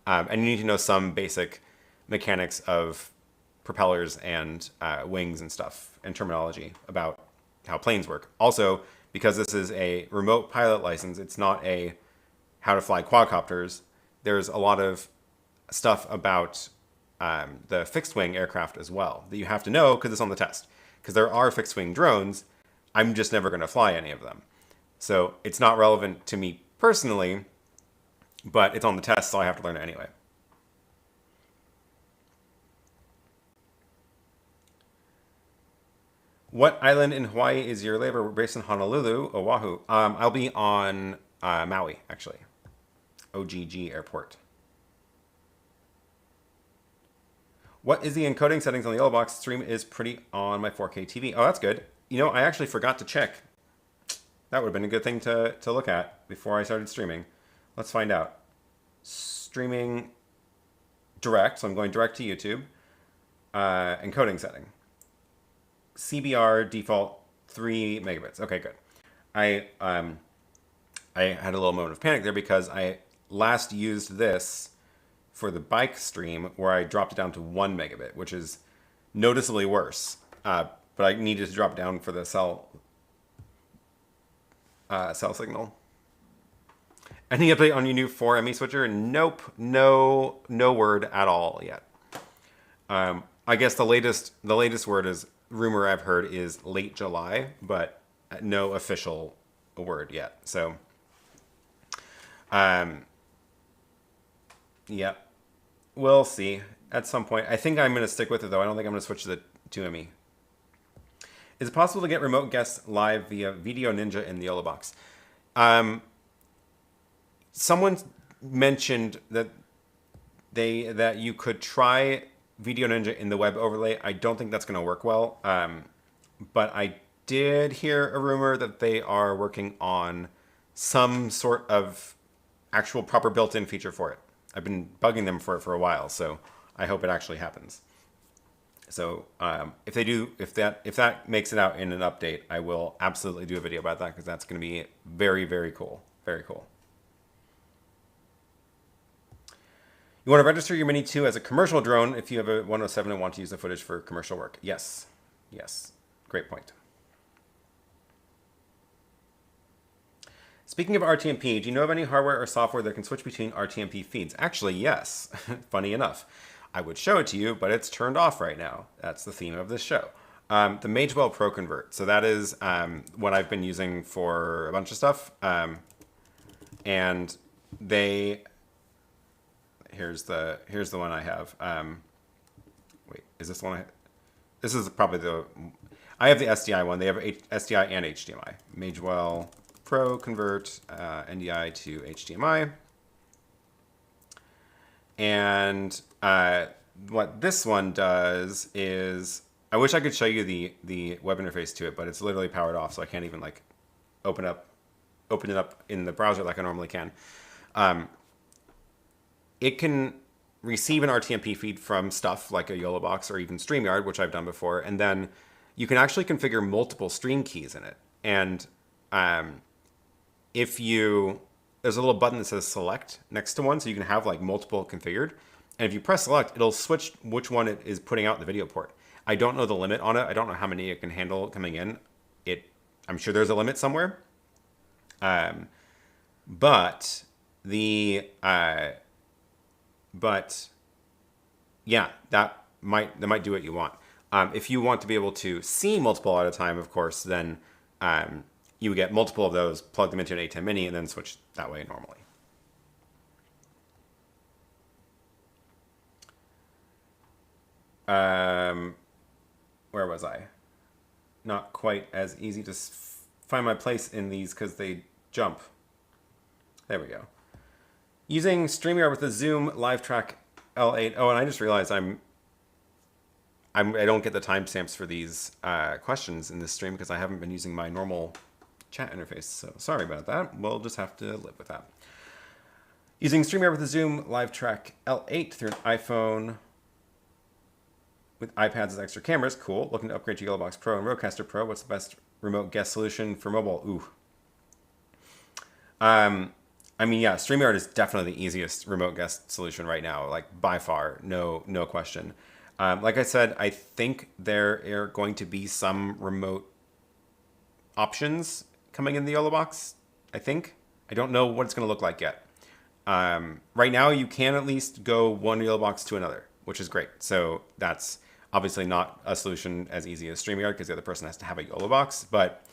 And you need to know some basic mechanics of propellers and wings and stuff and terminology about how planes work. Also, because this is a remote pilot license, it's not a how to fly quadcopters. There's a lot of stuff about the fixed wing aircraft as well that you have to know because it's on the test. Because there are fixed wing drones, I'm just never going to fly any of them. So it's not relevant to me personally, but it's on the test, so I have to learn it anyway. What island in Hawaii is your layover? We're based in Honolulu, Oahu. I'll be on Maui, actually. OGG Airport. What is the encoding settings on the YoloBox? Stream is pretty on my 4K TV. Oh, that's good. You know, I actually forgot to check. That would have been a good thing to look at before I started streaming. Let's find out. Streaming direct, so I'm going direct to YouTube. Encoding setting. CBR default 3 megabits. Okay, good. I had a little moment of panic there because I last used this for the bike stream where I dropped it down to 1 megabit, which is noticeably worse. But I needed to drop it down for the cell signal. Any update on your new 4ME switcher? Nope, no word at all yet. I guess the latest word is rumor I've heard is late July, but no official word yet. So, yeah, we'll see at some point. I think I'm going to stick with it though. I don't think I'm going to switch to the 2ME. Is it possible to get remote guests live via Video Ninja in the YoloBox? Someone mentioned that you could try Video Ninja in the web overlay. I don't think that's going to work well. But I did hear a rumor that they are working on some sort of actual proper built-in feature for it. I've been bugging them for it for a while, so I hope it actually happens. So if they do, if that makes it out in an update, I will absolutely do a video about that because that's going to be very, very cool. Very cool. You want to register your Mini 2 as a commercial drone if you have a 107 and want to use the footage for commercial work. Yes. Yes. Great point. Speaking of RTMP, do you know of any hardware or software that can switch between RTMP feeds? Actually, yes. Funny enough. I would show it to you, but it's turned off right now. That's the theme of this show. The Magewell Pro Convert. So that is what I've been using for a bunch of stuff. And they... Here's the one I have. Wait, is this one? This is probably the... I have the SDI one. They have SDI and HDMI. Magewell Pro Convert, NDI to HDMI. And what this one does is... I wish I could show you the web interface to it, but it's literally powered off, so I can't even like open it up in the browser like I normally can. It can receive an RTMP feed from stuff like a YoloBox or even StreamYard, which I've done before, and then you can actually configure multiple stream keys in it. And there's a little button that says select next to one, so you can have like multiple configured. And if you press select, it'll switch which one it is putting out the video port. I don't know the limit on it. I don't know how many it can handle coming in. I'm sure there's a limit somewhere. But yeah, that might do what you want. If you want to be able to see multiple at a time, of course, then you would get multiple of those, plug them into an ATEM Mini, and then switch that way normally. Where was I? Not quite as easy to find my place in these because they jump. There we go. Using StreamYard with the Zoom Live Track L8. Oh, and I just realized I don't get the timestamps for these questions in this stream because I haven't been using my normal chat interface. So sorry about that. We'll just have to live with that. Using StreamYard with the Zoom Live Track L8 through an iPhone with iPads as extra cameras. Cool. Looking to upgrade to YoloBox Pro and Rodecaster Pro. What's the best remote guest solution for mobile? Ooh. I mean, yeah, StreamYard is definitely the easiest remote guest solution right now, like by far, no question. Like I said, I think there are going to be some remote options coming in the YoloBox, I think. I don't know what it's going to look like yet. Right now, you can at least go one YoloBox to another, which is great. So that's obviously not a solution as easy as StreamYard because the other person has to have a YoloBox, but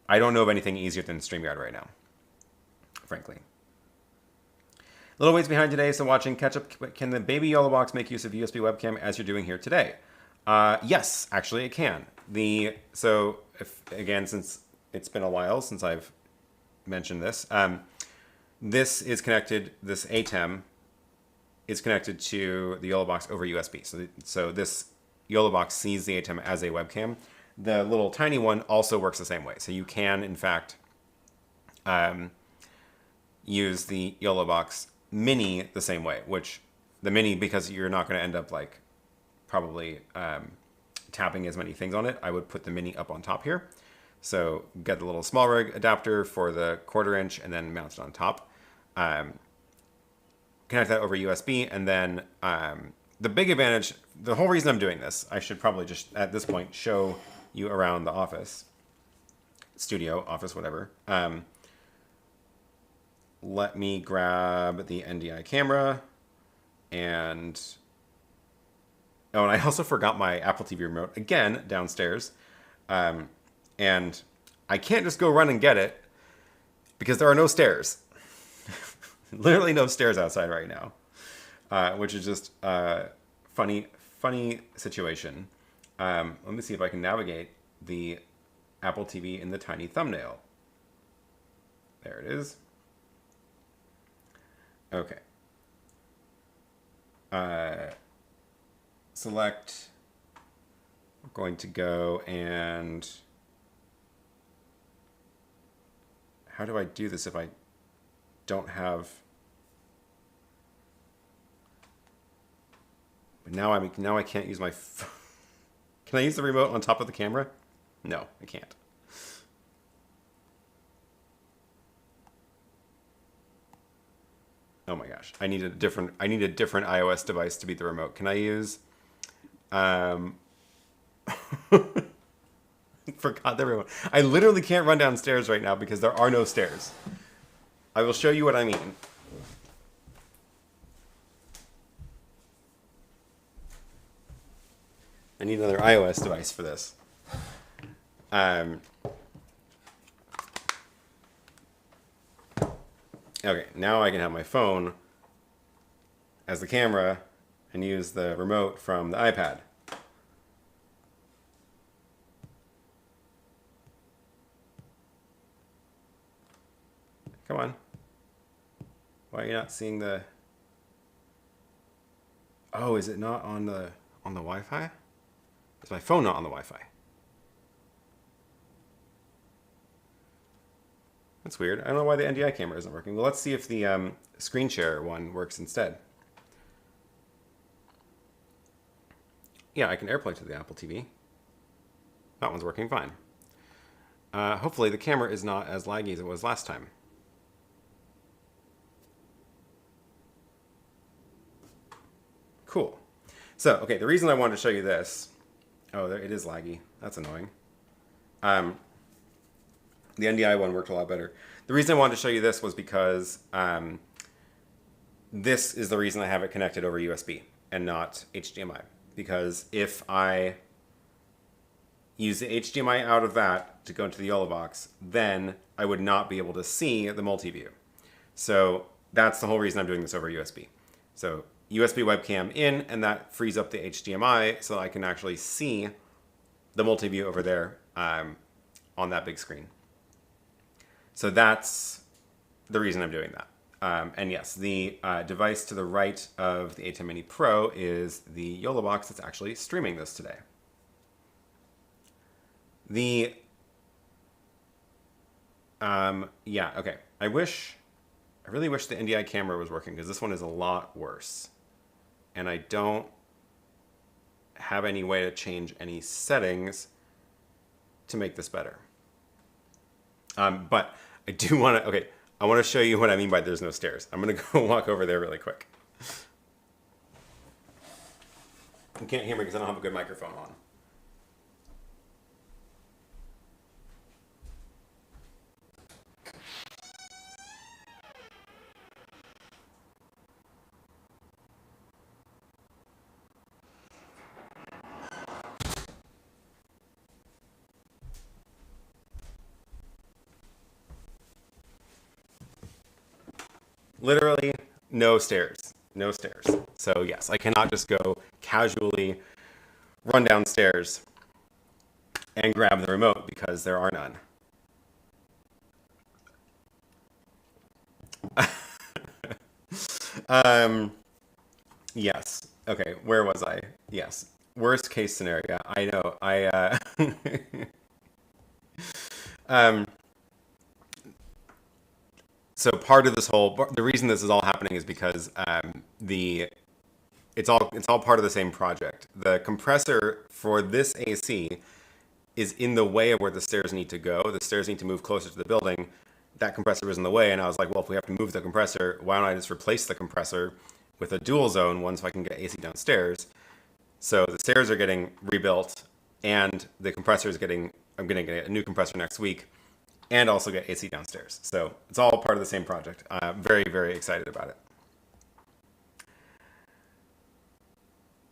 I don't know of anything easier than StreamYard right now, frankly. Little ways behind today, so watching catch up. Can the baby YoloBox make use of USB webcam as you're doing here today? Yes, actually it can. Again, since it's been a while since I've mentioned this, this ATEM is connected to the YoloBox over USB. So this YoloBox sees the ATEM as a webcam. The little tiny one also works the same way. So you can, in fact, use the YoloBox Mini the same way, which the Mini, because you're not going to end up like probably tapping as many things on it, I would put the Mini up on top here. So get the little small rig adapter for the 1/4 inch and then mount it on top. connect that over USB, and then the big advantage, the whole reason I'm doing this, I should probably just at this point show you around the office, studio, office, whatever. Let me grab the NDI camera, and oh, and I also forgot my Apple TV remote again downstairs, and I can't just go run and get it because there are no stairs. Literally no stairs outside right now, which is just a funny situation. Let me see if I can navigate the Apple TV in the tiny thumbnail. There it is. Okay. Select. I'm going to go and... How do I do this if I don't have... But now I can't use my... Can I use the remote on top of the camera? No, I can't. Oh my gosh, I need a different iOS device to beat the remote. Can I use forgot the remote. I literally can't run downstairs right now because there are no stairs. I will show you what I mean. I need another iOS device for this. Okay, now I can have my phone as the camera and use the remote from the iPad. Come on. Why are you not seeing the... Oh, is it not on the Wi-Fi? Is my phone not on the Wi-Fi? That's weird. I don't know why the NDI camera isn't working. Well, let's see if the screen share one works instead. Yeah, I can AirPlay to the Apple TV. That one's working fine. Hopefully the camera is not as laggy as it was last time. Cool. So, okay, the reason I wanted to show you this... Oh, there, it is laggy. That's annoying. The NDI one worked a lot better. The reason I wanted to show you this was because this is the reason I have it connected over USB and not HDMI. Because if I use the HDMI out of that to go into the YoloBox, then I would not be able to see the multi-view. So that's the whole reason I'm doing this over USB. So USB webcam in, and that frees up the HDMI so I can actually see the multi-view over there on that big screen. So that's the reason I'm doing that. And yes, the device to the right of the ATEM Mini Pro is the YoloBox that's actually streaming this today. Yeah, okay. I really wish the NDI camera was working because this one is a lot worse. And I don't have any way to change any settings to make this better. But I do want to, okay, I want to show you what I mean by there's no stairs. I'm going to go walk over there really quick. You can't hear me because I don't have a good microphone on. Literally no stairs, no stairs. So yes, I cannot just go casually run downstairs and grab the remote because there are none. Yes. Okay, where was I? Yes. Worst case scenario. I know. So part of this the reason this is all happening is because it's all part of the same project. The compressor for this AC is in the way of where the stairs need to go. The stairs need to move closer to the building, that compressor was in the way, and I was like, well, if we have to move the compressor, why don't I just replace the compressor with a dual zone one so I can get AC downstairs? So the stairs are getting rebuilt, and the compressor is getting, I'm going to get a new compressor next week, and also get AC downstairs. So it's all part of the same project. I'm very, very excited about it.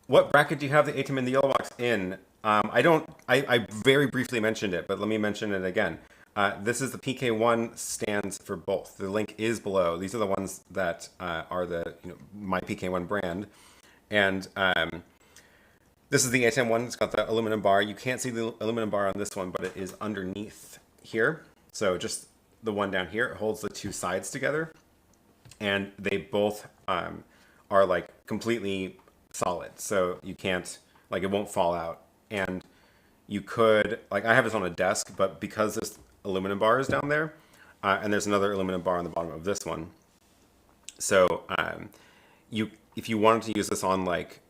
What bracket do you have the ATEM and the YoloBox in? I very briefly mentioned it, but let me mention it again. This is the PK1 stands for both. The link is below. These are the ones that are the my PK1 brand. And this is the ATEM one. It's got the aluminum bar. You can't see the aluminum bar on this one, but it is underneath here. So just the one down here, it holds the two sides together. And they both are like completely solid. So you can't, like, it won't fall out. And you could, like, I have this on a desk, but because this aluminum bar is down there, and there's another aluminum bar on the bottom of this one. So if you wanted to use this on like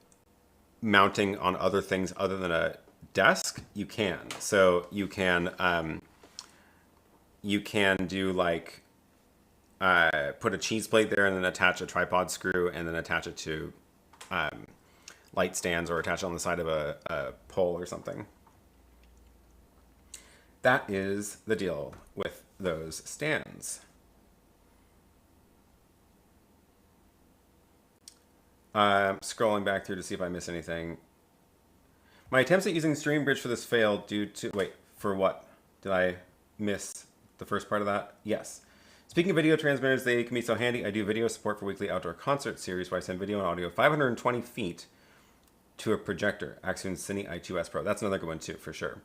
mounting on other things other than a desk, you can. So you can do like put a cheese plate there and then attach a tripod screw and then attach it to light stands or attach it on the side of a pole or something. That is the deal with those stands. Scrolling back through to see if I miss anything. My attempts at using Stream Bridge for this failed due to... Wait, for what? Did I miss the first part of that? Yes. Speaking of video transmitters, they can be so handy. I do video support for weekly outdoor concert series where I send video and audio 520 feet to a projector. Axion Cine i2S Pro. That's another good one too, for sure.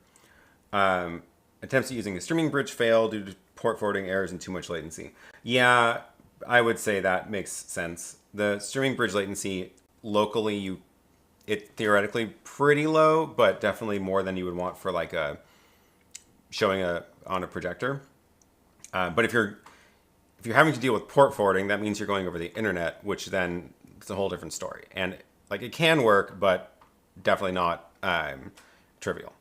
Attempts at using a streaming bridge fail due to port forwarding errors and too much latency. Yeah, I would say that makes sense. The streaming bridge latency locally, it theoretically pretty low, but definitely more than you would want for like showing on a projector. But if you're having to deal with port forwarding, that means you're going over the internet, which then it's a whole different story. And like it can work, but definitely not trivial.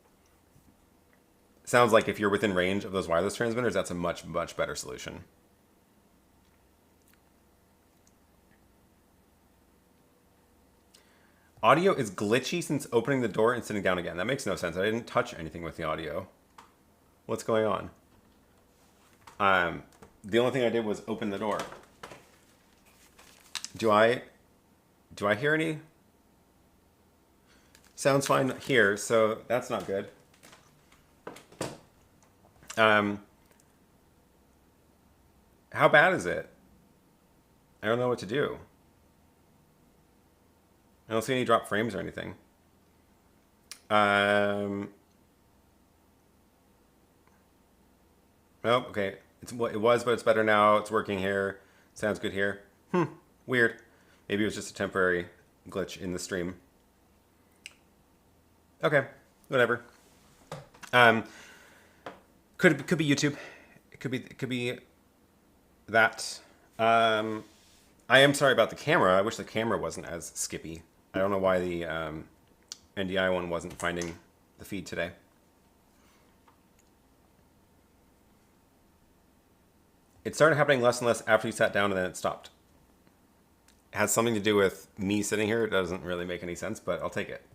Sounds like if you're within range of those wireless transmitters, that's a much, much better solution. Audio is glitchy since opening the door and sitting down again. That makes no sense. I didn't touch anything with the audio. What's going on? The only thing I did was open the door. Do I hear any? Sounds fine here, so that's not good. How bad is it? I don't know what to do. I don't see any drop frames or anything. Oh, okay. It was, but it's better now. It's working here. Sounds good here. Weird. Maybe it was just a temporary glitch in the stream. Okay, whatever. Could be YouTube. It could be that. I am sorry about the camera. I wish the camera wasn't as skippy. I don't know why the NDI one wasn't finding the feed today. It started happening less and less after you sat down and then it stopped. It has something to do with me sitting here. It doesn't really make any sense, but I'll take it.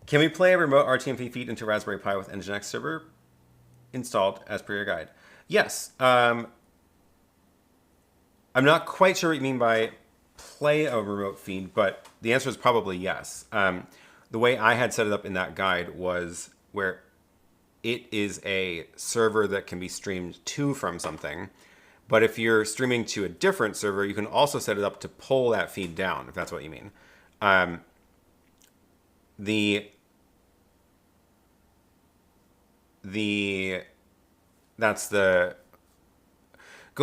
Can we play a remote RTMP feed into Raspberry Pi with Nginx server installed as per your guide? Yes. I'm not quite sure what you mean by play a remote feed, but the answer is probably yes. The way I had set it up in that guide was where it is a server that can be streamed to from something. But if you're streaming to a different server, you can also set it up to pull that feed down, if that's what you mean. Go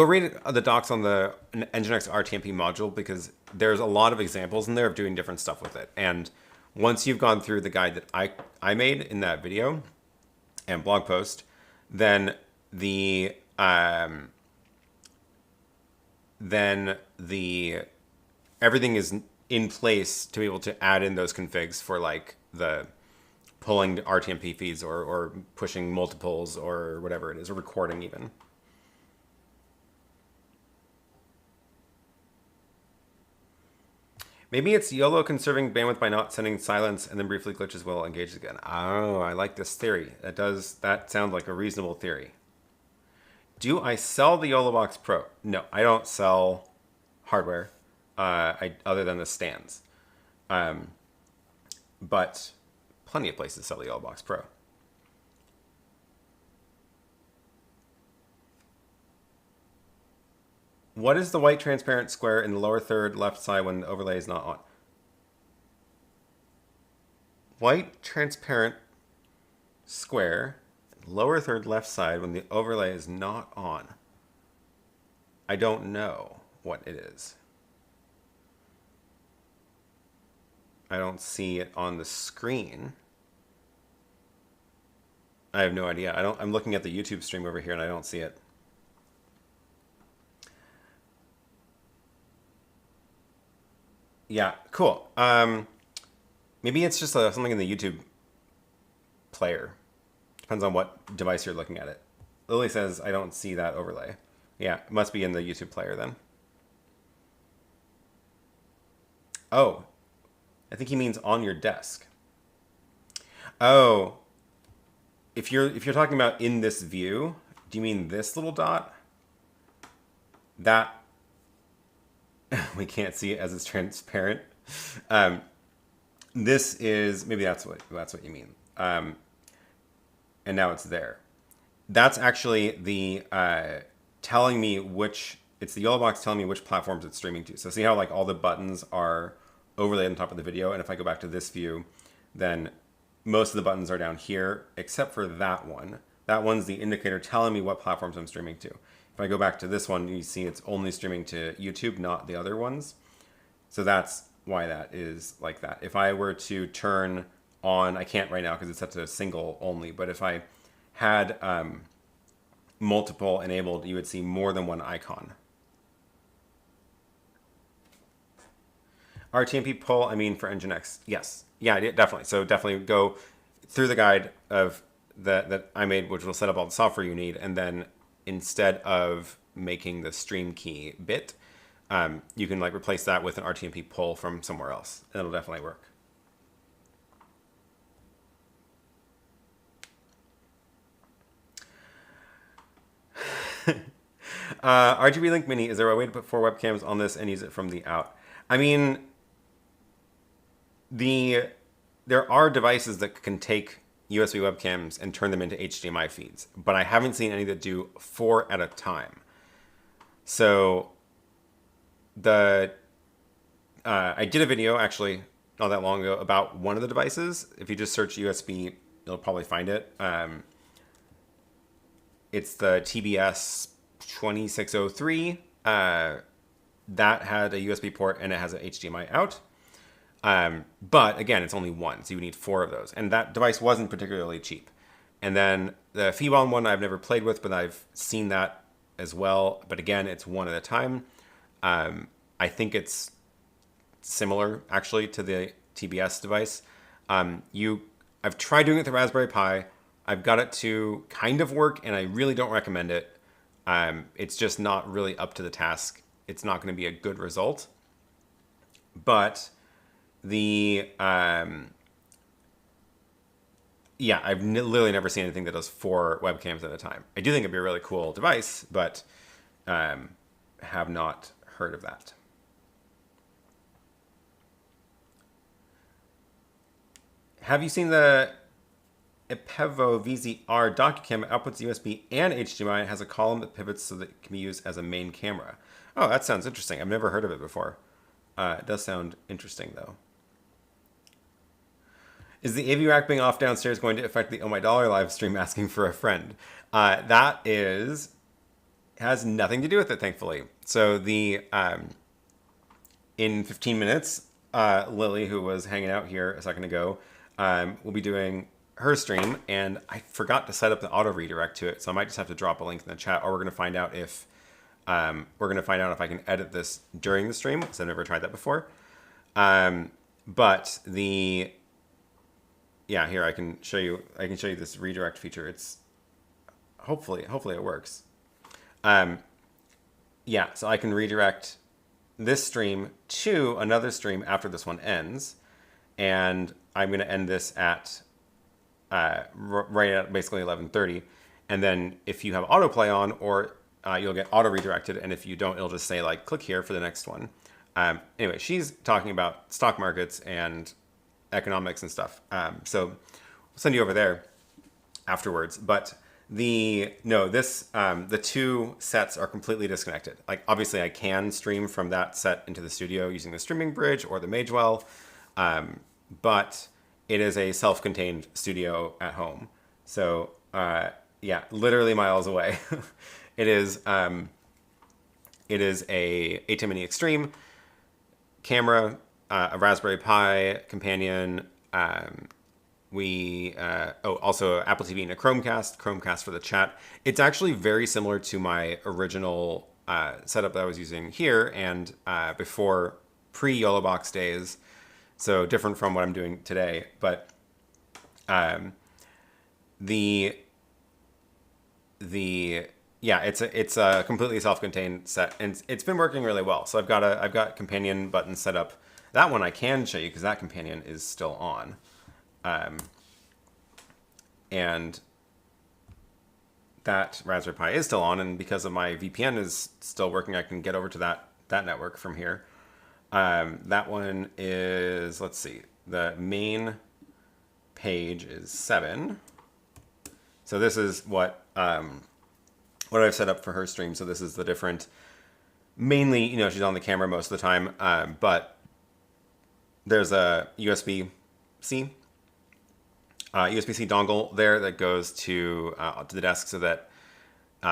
read the docs on the Nginx RTMP module because there's a lot of examples in there of doing different stuff with it. And once you've gone through the guide that I made in that video and blog post, then everything is in place to be able to add in those configs for like the pulling RTMP feeds or pushing multiples or whatever it is, or recording even. Maybe it's YOLO conserving bandwidth by not sending silence and then briefly glitches will engage again. Oh, I like this theory. That sounds like a reasonable theory. Do I sell the YoloBox Pro? No, I don't sell hardware other than the stands. But plenty of places sell the YoloBox Pro. What is the white transparent square in the lower third left side when the overlay is not on? White transparent square, lower third left side when the overlay is not on. I don't know what it is. I don't see it on the screen. I have no idea. I'm looking at the YouTube stream over here and I don't see it. Yeah, cool. Maybe it's just something in the YouTube player. Depends on what device you're looking at it. Lily says, I don't see that overlay. Yeah, it must be in the YouTube player then. Oh, I think he means on your desk. Oh, if you're talking about in this view, do you mean this little dot? That we can't see it as it's transparent. This is maybe that's what you mean. And now it's there. That's actually the telling me which. It's the YoloBox telling me which platforms it's streaming to. So see how like all the buttons are overlaid on top of the video, and if I go back to this view, then most of the buttons are down here except for that one. That one's the indicator telling me what platforms I'm streaming to. If I go back to this one, you see it's only streaming to YouTube, not the other ones. So that's why that is like that. If I were to turn on, I can't right now because it's set to single only, but if I had multiple enabled, you would see more than one icon. RTMP poll, I mean for Nginx. Yes. Yeah, definitely. So definitely go through the guide of that I made, which will set up all the software you need, and then instead of making the stream key bit, you can like replace that with an RTMP poll from somewhere else. It'll definitely work. RGB Link Mini, is there a way to put 4 webcams on this and use it from the out? I mean, there are devices that can take USB webcams and turn them into HDMI feeds, but I haven't seen any that do 4 at a time. So I did a video actually not that long ago about one of the devices. If you just search USB, you'll probably find it. It's the TBS 2603. That had a USB port and it has an HDMI out. But again, it's only one, so you need 4 of those. And that device wasn't particularly cheap. And then the Fibon one I've never played with, but I've seen that as well. But again, it's 1 at a time. I think it's similar actually to the TBS device. I've tried doing it with the Raspberry Pi. I've got it to kind of work, and I really don't recommend it. It's just not really up to the task. It's not going to be a good result. But yeah, I've literally never seen anything that does 4 webcams at a time. I do think it'd be a really cool device, but have not heard of that. Have you seen the Ipevo VZR DocuCam outputs USB and HDMI? It has a column that pivots so that it can be used as a main camera. Oh, that sounds interesting. I've never heard of it before. It does sound interesting, though. Is the AV rack being off downstairs going to affect the Oh My Dollar live stream asking for a friend? That has nothing to do with it, thankfully. So in 15 minutes, Lily, who was hanging out here a second ago, will be doing her stream, and I forgot to set up the auto redirect to it, so I might just have to drop a link in the chat, or we're going to find out if I can edit this during the stream, because I've never tried that before. But yeah, here I can show you this redirect feature. It's hopefully it works. Yeah, so I can redirect this stream to another stream after this one ends. And I'm going to end this at right at basically 11:30. And then if you have autoplay on, or you'll get auto redirected. And if you don't, it'll just say like, click here for the next one. Anyway, she's talking about stock markets and economics and stuff. So we'll send you over there afterwards. But the two sets are completely disconnected. Like obviously I can stream from that set into the studio using the streaming bridge or the Magewell. But it is a self-contained studio at home. So yeah, literally miles away. It is a ATEM Mini Extreme camera, a Raspberry Pi companion. Also Apple TV and a Chromecast for the chat. It's actually very similar to my original setup that I was using here and before pre-YoloBox days. So different from what I'm doing today, but it's a completely self-contained set, and it's been working really well. So I've got companion buttons set up. That one I can show you because that companion is still on, and that Raspberry Pi is still on, and because of my VPN is still working, I can get over to that network from here. That one is, let's see, the main page is 7. So this is what I've set up for her stream. So this is the different, mainly, she's on the camera most of the time, but there's a USB-C dongle there that goes to the desk so that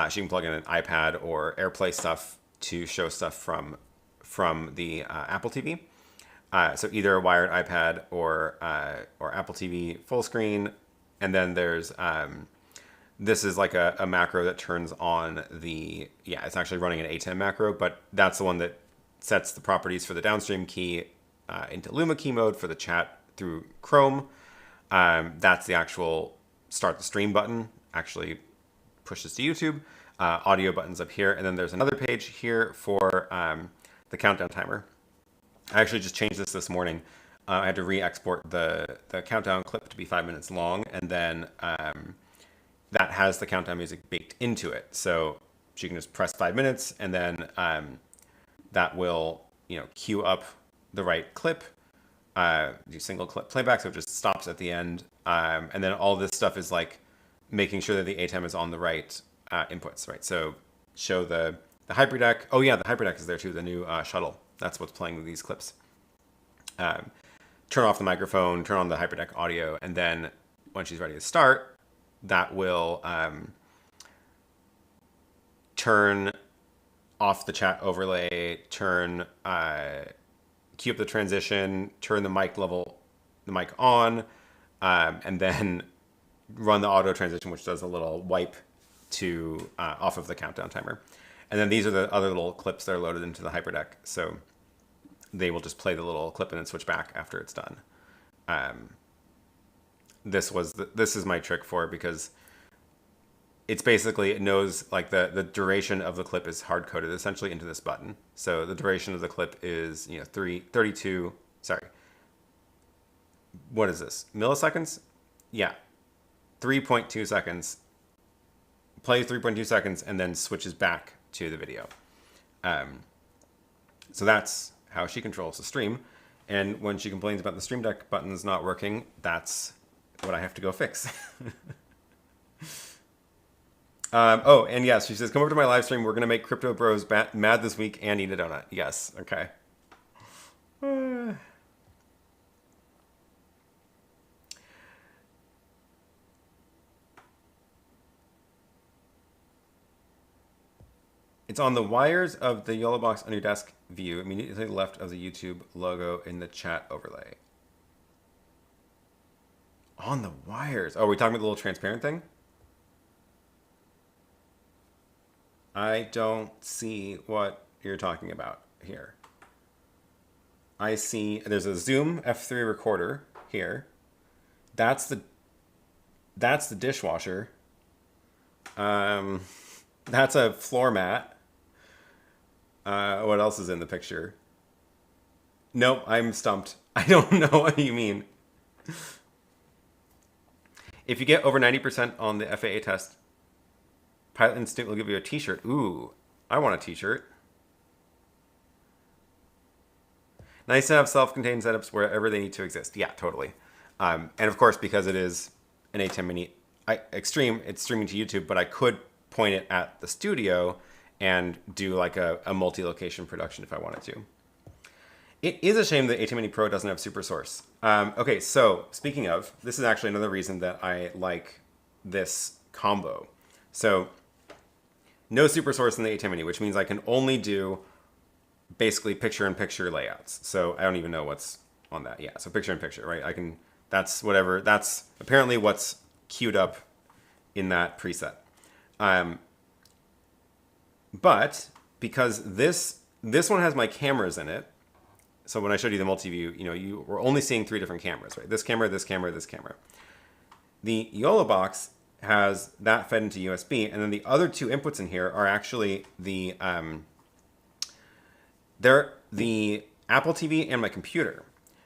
she can plug in an iPad or AirPlay stuff to show stuff from the Apple TV. So either a wired iPad or Apple TV full screen. And then there's, this is like a macro that turns on it's actually running an ATEM macro, but that's the one that sets the properties for the downstream key into Luma key mode for the chat through Chrome. That's the actual start the stream button, actually pushes to YouTube. Audio buttons up here. And then there's another page here for the countdown timer. I actually just changed this morning. I had to re-export the countdown clip to be 5 minutes long, and then that has the countdown music baked into it. So she can just press 5 minutes, and then that will queue up the right clip, do single clip playback, so it just stops at the end. And then all this stuff is like making sure that the ATEM is on the right inputs, right? So show the hyperdeck. Oh yeah, the hyperdeck is there too, the new shuttle. That's what's playing with these clips. Turn off the microphone, turn on the hyperdeck audio, and then when she's ready to start, that will turn off the chat overlay, queue up the transition, turn the mic on, and then run the auto transition, which does a little wipe to off of the countdown timer. And then these are the other little clips that are loaded into the hyperdeck. So they will just play the little clip and then switch back after it's done. This is my trick for it, because it's basically, it knows like the duration of the clip is hard coded essentially into this button. So the duration of the clip is 32. Sorry, what is this, milliseconds? Yeah, 3.2 seconds. Plays 3.2 seconds and then switches back to the video. So that's how she controls the stream. And when she complains about the Stream Deck buttons not working, that's what I have to go fix. Oh, and yes, she says, come over to my live stream. We're going to make Crypto Bros mad this week and eat a donut. Yes, okay. It's on the wires of the YoloBox on your desk view, immediately left of the YouTube logo in the chat overlay. On the wires. Oh, are we talking about the little transparent thing? I don't see what you're talking about here. I see there's a Zoom F3 recorder here. That's the dishwasher. That's a floor mat. What else is in the picture? Nope, I'm stumped. I don't know what you mean. If you get over 90% on the FAA test, Pilot Instinct will give you a t-shirt. Ooh, I want a t-shirt. Nice to have self-contained setups wherever they need to exist. Yeah, totally. And of course, because it is an ATEM Mini Extreme, it's streaming to YouTube, but I could point it at the studio and do like a multi-location production if I wanted to. It is a shame that ATEM Mini Pro doesn't have Super Source. Okay, so speaking of, this is actually another reason that I like this combo. So no Super Source in the ATEM Mini, which means I can only do basically picture-in-picture layouts. So I don't even know what's on that. Yeah, so picture-in-picture, right? I can, that's whatever, that's apparently what's queued up in that preset. But because this one has my cameras in it, so when I showed you the multi-view, you were only seeing 3 different cameras, right? This camera, this camera, this camera. The YoloBox has that fed into USB, and then the other 2 inputs in here are actually they're the Apple TV and my computer.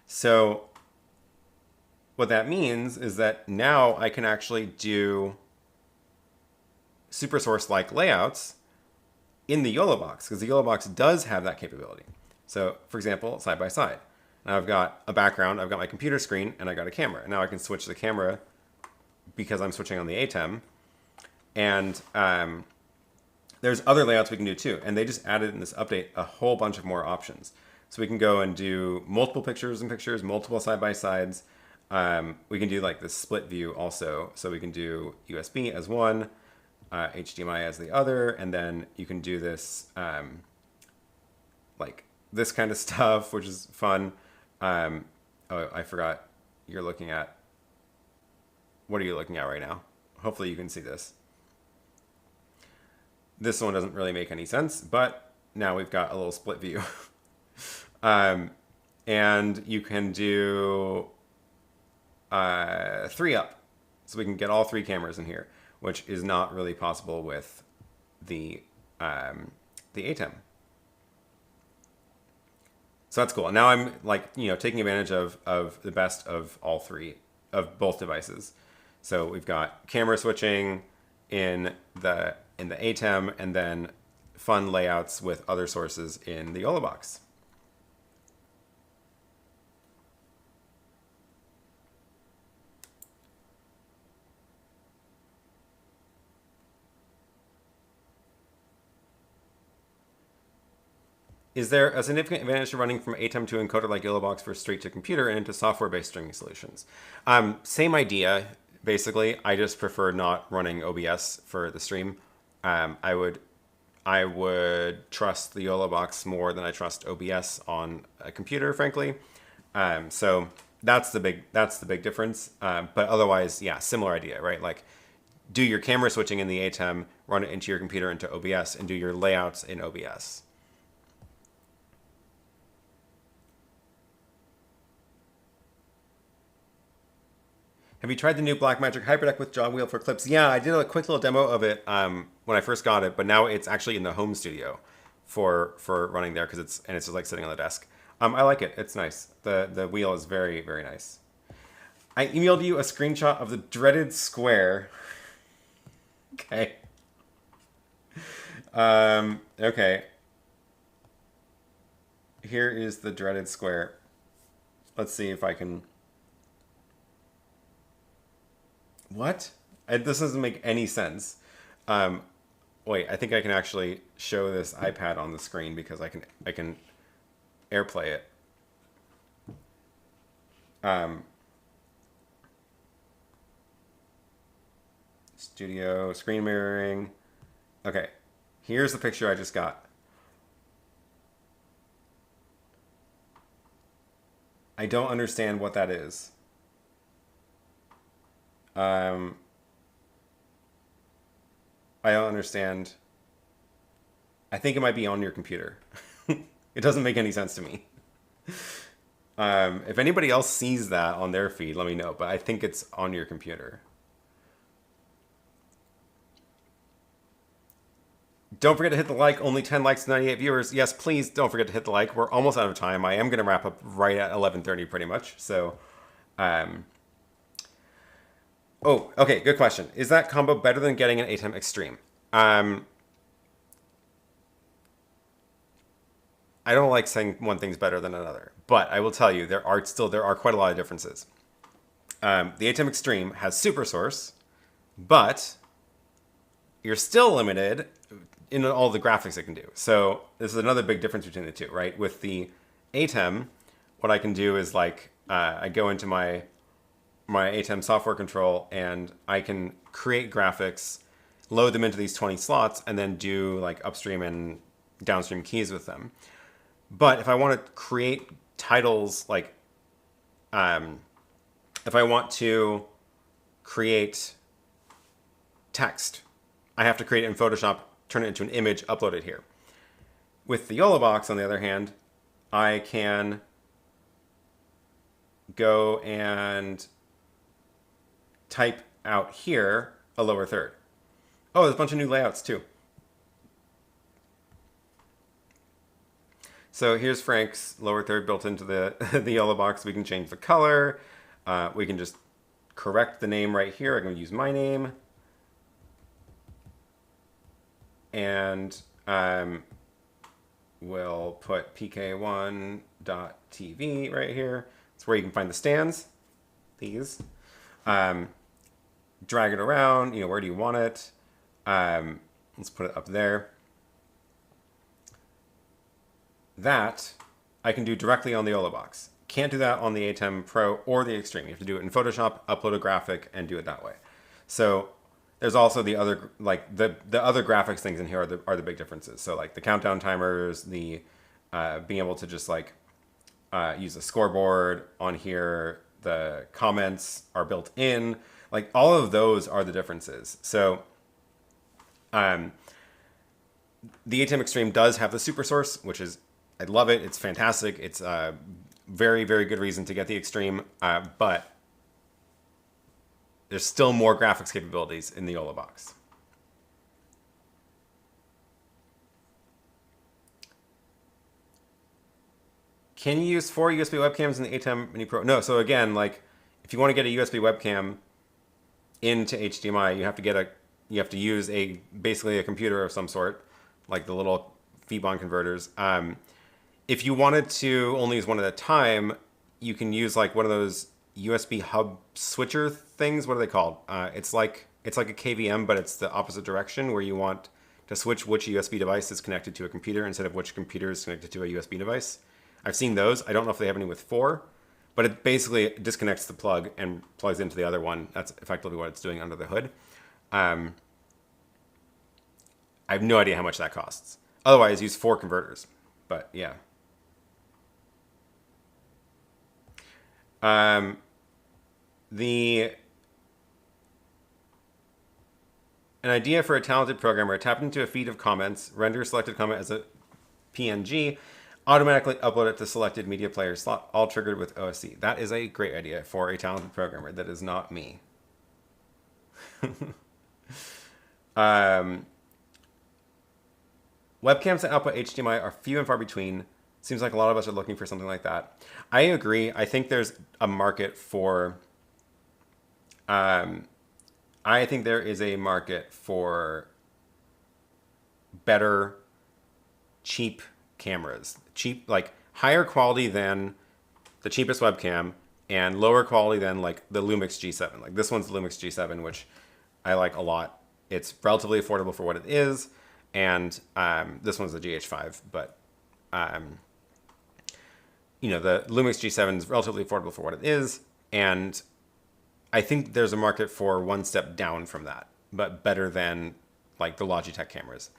So what that means is that now I can actually do Super Source-like layouts in the YoloBox, because the YoloBox does have that capability. So, for example, side by side. Now I've got a background, I've got my computer screen, and I got a camera. Now I can switch the camera because I'm switching on the ATEM. And there's other layouts we can do too. And they just added in this update a whole bunch of more options. So we can go and do multiple pictures in pictures, multiple side by sides. We can do like this split view also. So we can do USB as one, HDMI as the other, and then you can do this like this kind of stuff, which is fun. Oh, I forgot you're looking at, what are you looking at right now? Hopefully you can see this. This one doesn't really make any sense, but now we've got a little split view. And you can do 3 up. So we can get all 3 cameras in here, which is not really possible with the ATEM. So that's cool. And now I'm like, taking advantage of the best of all 3 of both devices. So we've got camera switching in the ATEM, and then fun layouts with other sources in the YoloBox. Is there a significant advantage to running from ATEM to encoder like YoloBox for straight to computer and into software-based streaming solutions? Same idea, basically. I just prefer not running OBS for the stream. I would trust the YoloBox more than I trust OBS on a computer, frankly. So that's the big difference. But otherwise, yeah, similar idea, right? Like, do your camera switching in the ATEM, run it into your computer into OBS, and do your layouts in OBS. Have you tried the new Blackmagic HyperDeck with jog wheel for clips? Yeah, I did a quick little demo of it when I first got it, but now it's actually in the home studio for running there because it's just like sitting on the desk. I like it. It's nice. The wheel is very, very nice. I emailed you a screenshot of the dreaded square. Okay. Okay. Here is the dreaded square. Let's see if I can... What? This doesn't make any sense. Wait, I think I can actually show this iPad on the screen because I can AirPlay it. Studio, screen mirroring. Okay, here's the picture I just got. I don't understand what that is. I don't understand. I think it might be on your computer. It doesn't make any sense to me. If anybody else sees that on their feed, let me know. But I think it's on your computer. Don't forget to hit the like. Only 10 likes, 98 viewers. Yes, please don't forget to hit the like. We're almost out of time. I am going to wrap up right at 11:30 pretty much. So, oh, okay, good question. Is that combo better than getting an ATEM Extreme? I don't like saying one thing's better than another, but I will tell you there are quite a lot of differences. The ATEM Extreme has Super Source, but you're still limited in all the graphics it can do. So this is another big difference between the two, right? With the ATEM, what I can do is like I go into my ATEM software control and I can create graphics, load them into these 20 slots, and then do like upstream and downstream keys with them. But if I want to create titles, like if I want to create text, I have to create it in Photoshop, turn it into an image, upload it here. With the YoloBox, on the other hand, I can go and type out here a lower third. Oh, there's a bunch of new layouts too. So here's Frank's lower third built into the YoloBox. We can change the color. We can just correct the name right here. I'm going to use my name. And we'll put pk1.tv right here. It's where you can find the stands. These. Drag it around. You know, where do you want it? Let's put it up there. That I can do directly on the YoloBox. Can't do that on the ATEM Pro or the Extreme. You have to do it in Photoshop, upload a graphic, and do it that way. So there's also the other, like the other graphics things in here are the big differences. So like the countdown timers, the being able to just like use a scoreboard on here, the comments are built in, like all of those are the differences. So the ATEM Extreme does have the Super Source, which is, I love it. It's fantastic. It's a very, very good reason to get the Extreme, but there's still more graphics capabilities in the YoloBox. Can you use 4 USB webcams in the ATEM Mini Pro? No. So again, like if you want to get a USB webcam into HDMI, you have to use basically a computer of some sort, like the little Vbond converters. If you wanted to only use one at a time, you can use like one of those USB hub switcher things. What are they called? It's like a KVM, but it's the opposite direction, where you want to switch which USB device is connected to a computer instead of which computer is connected to a USB device. I've seen those. I don't know if they have any with 4, but it basically disconnects the plug and plugs into the other one. That's effectively what it's doing under the hood. I have no idea how much that costs. Otherwise, use 4 converters. But yeah. An idea for a talented programmer: tap into a feed of comments, render a selected comment as a PNG, automatically upload it to selected media player slot, all triggered with OSC. That is a great idea for a talented programmer. That is not me. Webcams that output HDMI are few and far between. Seems like a lot of us are looking for something like that. I agree. I think there's a market for... I think there is a market for better, cheap cameras. Cheap, like higher quality than the cheapest webcam and lower quality than like the Lumix G7. Like this one's the Lumix G7, which I like a lot. It's relatively affordable for what it is. And this one's the GH5, but you know, the Lumix G7 is relatively affordable for what it is. And I think there's a market for one step down from that, but better than like the Logitech cameras.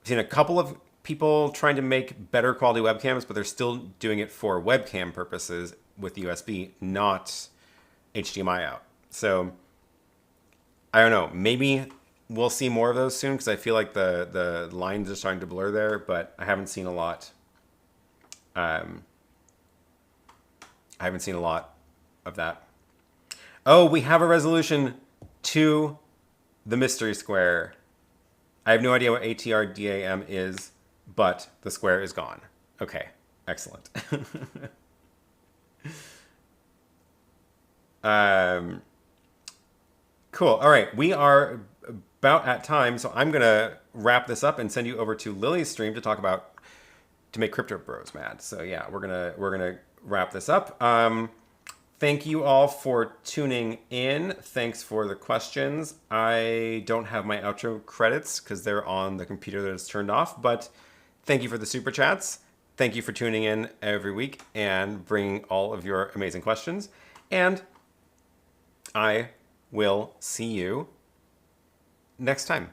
I've seen a couple of people trying to make better quality webcams, but they're still doing it for webcam purposes with USB, not HDMI out. So I don't know, maybe we'll see more of those soon, because I feel like the lines are starting to blur there, but I haven't seen a lot. I haven't seen a lot of that. Oh, we have a resolution to the mystery square. I have no idea what ATRDAM is, but the square is gone. Okay, excellent. Cool. All right, we are about at time, so I'm gonna wrap this up and send you over to Lily's stream to talk about to make crypto bros mad. So yeah, we're gonna wrap this up. Thank you all for tuning in. Thanks for the questions. I don't have my outro credits because they're on the computer that is turned off, but thank you for the super chats. Thank you for tuning in every week and bringing all of your amazing questions. And I will see you next time.